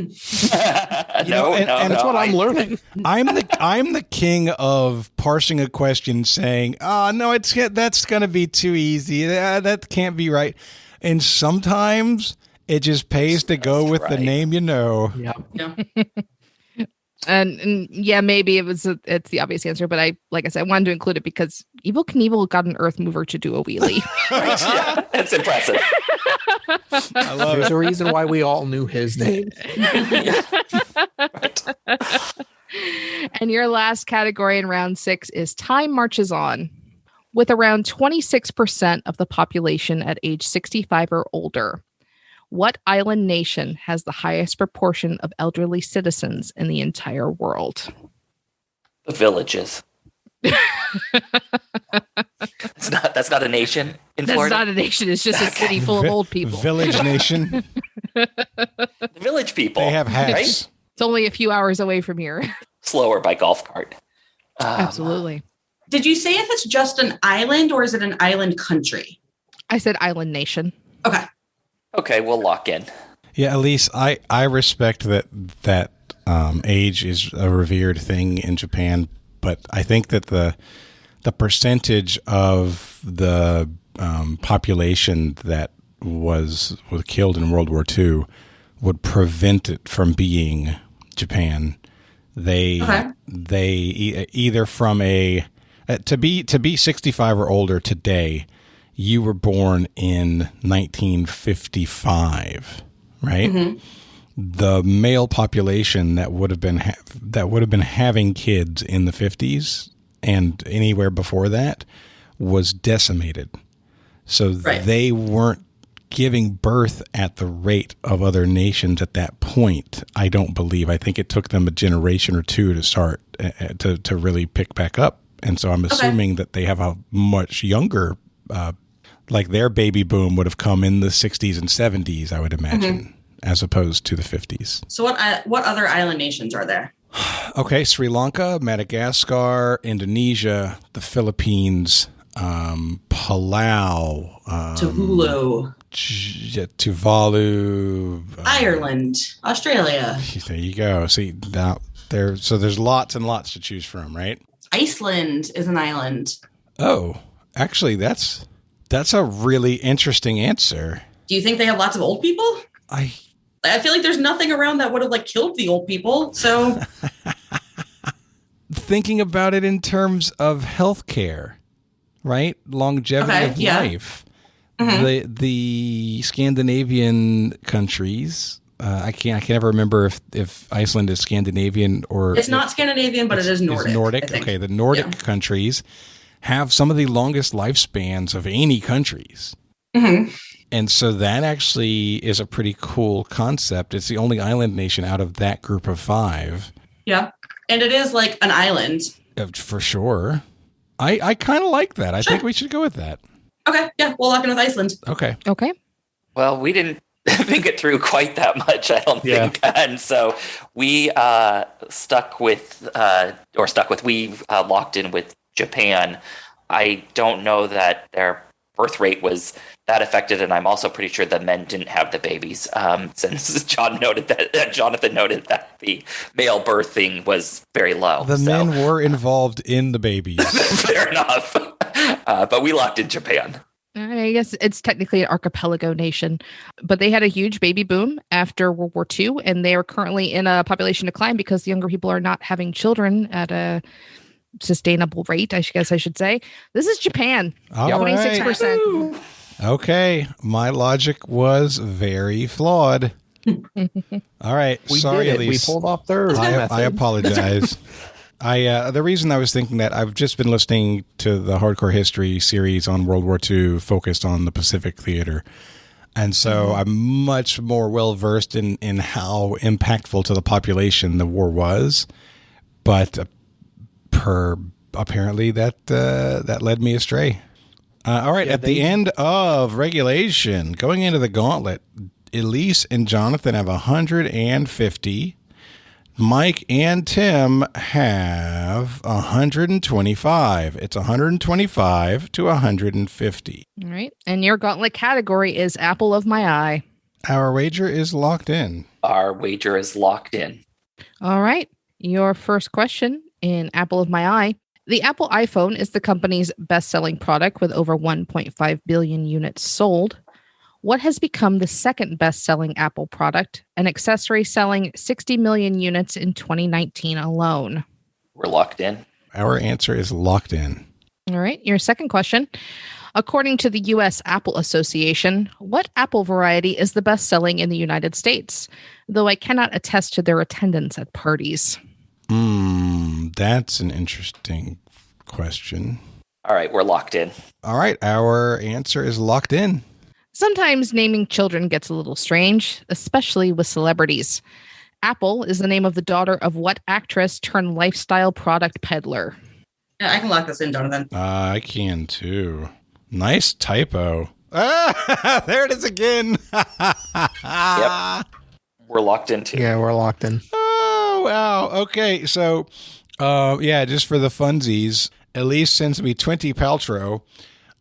No, That's what I'm learning. I'm the king of parsing a question, saying, "Oh no, that's gonna be too easy. That can't be right." And sometimes it just pays to go with the name you know. Yeah. And yeah, maybe it's the obvious answer, but I wanted to include it because Evil Knievel got an earth mover to do a wheelie. Right, yeah, that's impressive. I love There's it. a reason why we all knew his name. Right. And your last category in round 6 is Time Marches On. With around 26% of the population at age 65 or older, what island nation has the highest proportion of elderly citizens in the entire world? The villages. That's not a nation in That's Florida. not a nation. It's just a city full of old people. Village Nation. The village people. They have hats. Right? It's only a few hours away from here. Slower by golf cart. Absolutely. Did you say if it's just an island or is it an island country? I said island nation. Okay. Okay, we'll lock in. Yeah, Elyse, I respect that age is a revered thing in Japan, but I think that the percentage of the population that was killed in World War II would prevent it from being Japan. They either from to be 65 or older today, you were born in 1955, right? Mm-hmm. The male population that would have been having kids in the 50s and anywhere before that was decimated. So they weren't giving birth at the rate of other nations at that point. I don't believe. I think it took them a generation or two to start to really pick back up. And so I'm assuming that they have a much younger, like their baby boom would have come in the 60s and 70s, I would imagine, as opposed to the 50s. So what other island nations are there? Okay, Sri Lanka, Madagascar, Indonesia, the Philippines, Palau, Tuvalu, Ireland, Australia. There you go. See, now there's lots and lots to choose from, right? Iceland is an island. Oh, actually, that's a really interesting answer. Do you think they have lots of old people? I feel like there's nothing around that would have killed the old people. So thinking about it in terms of healthcare, right? Longevity of life. Mm-hmm. The Scandinavian countries. I can never remember if Iceland is Scandinavian or it's not Scandinavian, but it is Nordic. It's Nordic. Okay, the Nordic countries have some of the longest lifespans of any countries. Mm-hmm. And so that actually is a pretty cool concept. It's the only island nation out of that group of 5. Yeah. And it is like an island. For sure. I kind of like that. I think we should go with that. Okay. Yeah. We'll lock in with Iceland. Okay. Well, we didn't think it through quite that much, I don't think. And so we locked in with Japan. I don't know that their birth rate was that affected, and I'm also pretty sure the men didn't have the babies. Since Jonathan noted that the male birthing was very low. The men were involved in the babies. Fair enough. But we locked in Japan. I guess it's technically an archipelago nation, but they had a huge baby boom after World War II, and they are currently in a population decline because the younger people are not having children at a sustainable rate, I guess I should say. This is Japan. 26%. Right. Okay. My logic was very flawed. All right. Sorry, Elyse. We pulled off third. I apologize. The reason I was thinking that, I've just been listening to the Hardcore History series on World War II focused on the Pacific Theater. And so I'm much more well-versed in how impactful to the population the war was. But apparently that led me astray. All right. At the end of regulation, going into the gauntlet, Elyse and Jonathan have 150. Mike and Tim have 125. It's 125 to 150. All right. And your gauntlet category is apple of my eye. Our wager is locked in. Our wager is locked in. All right. Your first question in apple of my eye. The Apple iPhone is the company's best-selling product with over 1.5 billion units sold. What has become the second best-selling Apple product, an accessory selling 60 million units in 2019 alone? We're locked in. Our answer is locked in. All right. Your second question. According to the U.S. Apple Association, what Apple variety is the best-selling in the United States? Though I cannot attest to their attendance at parties. That's an interesting question. All right. We're locked in. All right. Our answer is locked in. Sometimes naming children gets a little strange, especially with celebrities. Apple is the name of the daughter of what actress turned lifestyle product peddler? Yeah, I can lock this in, Jonathan. I can too. Nice typo. There it is again. Yep. We're locked in too. Yeah, we're locked in. Oh, wow. Okay. So, just for the funsies, Elyse sends me 20 Paltrow.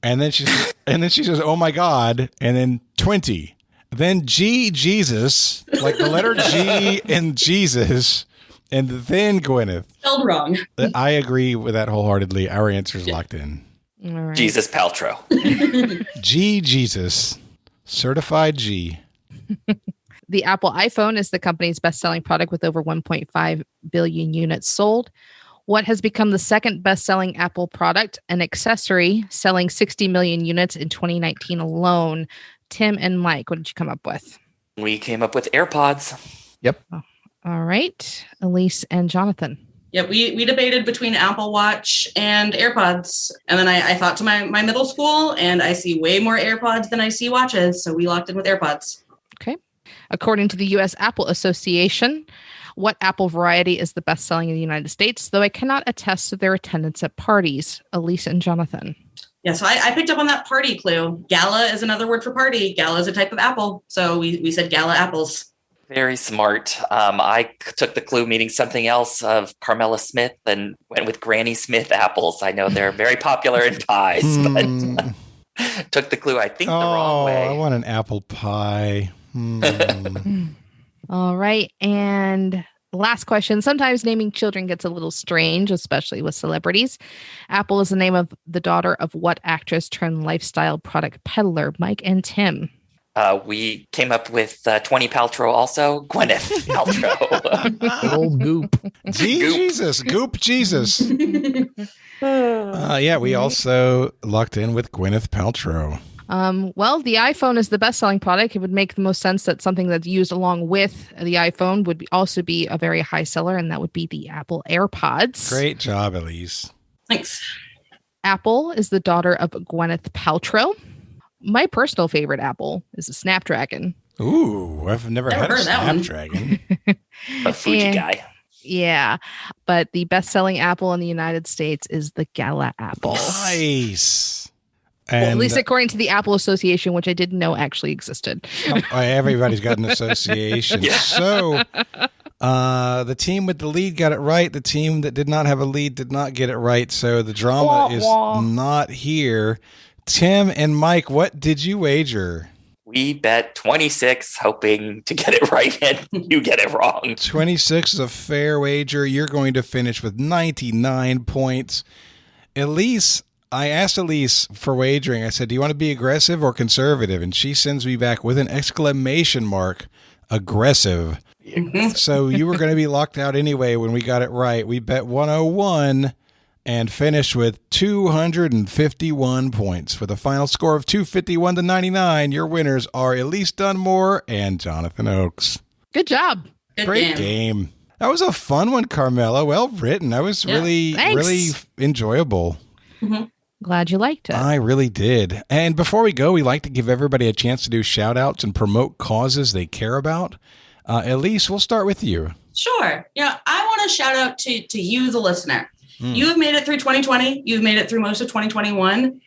And then she says, "Oh my God!" And then 20. Then Jesus, like the letter G in Jesus, and then Gwyneth. Spelled wrong. I agree with that wholeheartedly. Our answer is locked in. All right. Jesus Paltrow. Jesus, certified G. The Apple iPhone is the company's best-selling product with over 1.5 billion units sold. What has become the second best-selling Apple product, an accessory selling 60 million units in 2019 alone? Tim and Mike, what did you come up with? We came up with AirPods. Yep. All right. Elyse and Jonathan. Yeah, we debated between Apple Watch and AirPods. And then I thought to my middle school, and I see way more AirPods than I see watches. So we locked in with AirPods. Okay. According to the U.S. Apple Association, what Apple variety is the best-selling in the United States, though I cannot attest to their attendance at parties? Elyse and Jonathan. Yeah, so I picked up on that party clue. Gala is another word for party. Gala is a type of apple. So we said gala apples. Very smart. I took the clue meaning something else of Carmela Smith and went with Granny Smith apples. I know they're very popular in pies, but took the clue, I think, the wrong way. I want an apple pie. All right. And last question. Sometimes naming children gets a little strange, especially with celebrities. Apple is the name of the daughter of what actress turned lifestyle product peddler? Mike and Tim. We came up with 20 Paltrow also. Gwyneth Paltrow. Old Goop. Jesus. Goop Jesus. We also locked in with Gwyneth Paltrow. Well, the iPhone is the best-selling product. It would make the most sense that something that's used along with the iPhone would also be a very high seller, and that would be the Apple AirPods. Great job, Elyse. Thanks. Apple is the daughter of Gwyneth Paltrow. My personal favorite Apple is a Snapdragon. Ooh, I've never had a Snapdragon. A Fuji guy. Yeah, but the best-selling Apple in the United States is the Gala Apple. Nice. Well, at least according to the Apple Association, which I didn't know actually existed. Everybody's got an association. Yeah. So The team with the lead got it right. The team that did not have a lead did not get it right. So the drama is not here. Tim and Mike, what did you wager? We bet 26, hoping to get it right, and you get it wrong. 26 is a fair wager. You're going to finish with 99 points. Elyse, I asked Elyse for wagering. I said, do you want to be aggressive or conservative? And she sends me back with an exclamation mark, aggressive. So you were going to be locked out anyway when we got it right. We bet 101 and finished with 251 points. For the final score of 251 to 99, your winners are Elyse Dunmore and Jonathan Oakes. Good job. Great game. That was a fun one, Carmela. Well written. That was really enjoyable. Mm-hmm. Glad you liked it. I really did. And before we go, we like to give everybody a chance to do shout-outs and promote causes they care about. Elyse, we'll start with you. Sure. I want to shout out to you, the listener. You have made it through 2020. You've made it through most of 2021.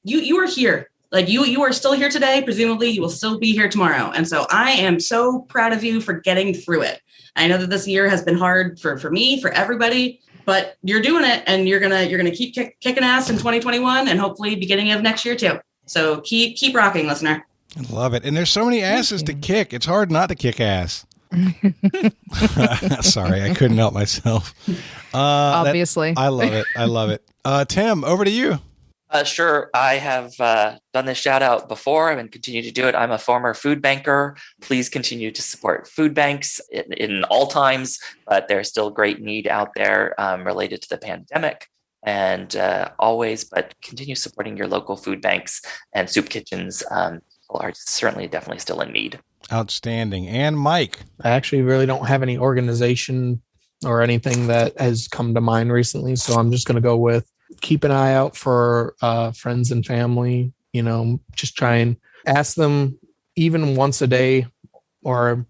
You are here. Like you are still here today. Presumably you will still be here tomorrow. And so I am so proud of you for getting through it. I know that this year has been hard for me, for everybody, but you're doing it, and you're gonna keep kicking ass in 2021 and hopefully beginning of next year too. So keep rocking, listener. I love it. And there's so many asses to kick. It's hard not to kick ass. Sorry, I couldn't help myself. Obviously. I love it. Tim, over to you. Sure. I have done this shout out before and continue to do it. I'm a former food banker. Please continue to support food banks in all times, but there's still great need out there related to the pandemic. And but continue supporting your local food banks, and soup kitchens are certainly definitely still in need. Outstanding. And Mike? I actually really don't have any organization or anything that has come to mind recently, so I'm just going to go with keep an eye out for friends and family. Just try and ask them even once a day or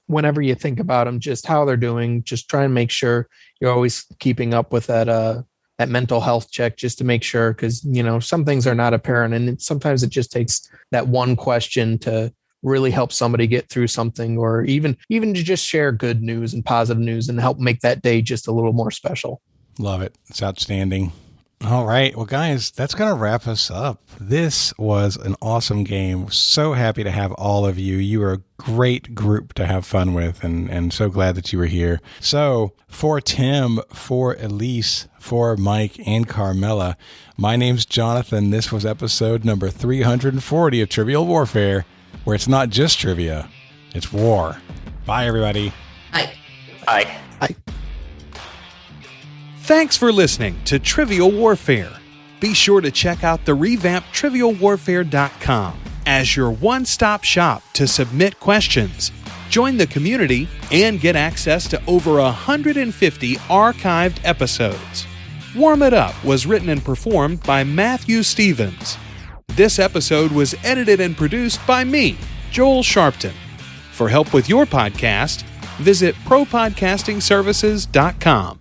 whenever you think about them, just how they're doing. Just try and make sure you're always keeping up with that mental health check, just to make sure, because some things are not apparent, and sometimes it just takes that one question to really help somebody get through something, or even to just share good news and positive news and help make that day just a little more special. Love it. It's outstanding. All right. Well, guys, that's going to wrap us up. This was an awesome game. So happy to have all of you. You are a great group to have fun with, and so glad that you were here. So for Tim, for Elyse, for Mike, and Carmela, my name's Jonathan. This was episode number 340 of Trivial Warfare, where it's not just trivia, it's war. Bye, everybody. Bye. Bye. Bye. Thanks for listening to Trivial Warfare. Be sure to check out the revamped TrivialWarfare.com as your one-stop shop to submit questions, join the community, and get access to over 150 archived episodes. Warm It Up was written and performed by Matthew Stevens. This episode was edited and produced by me, Joel Sharpton. For help with your podcast, visit ProPodcastingServices.com.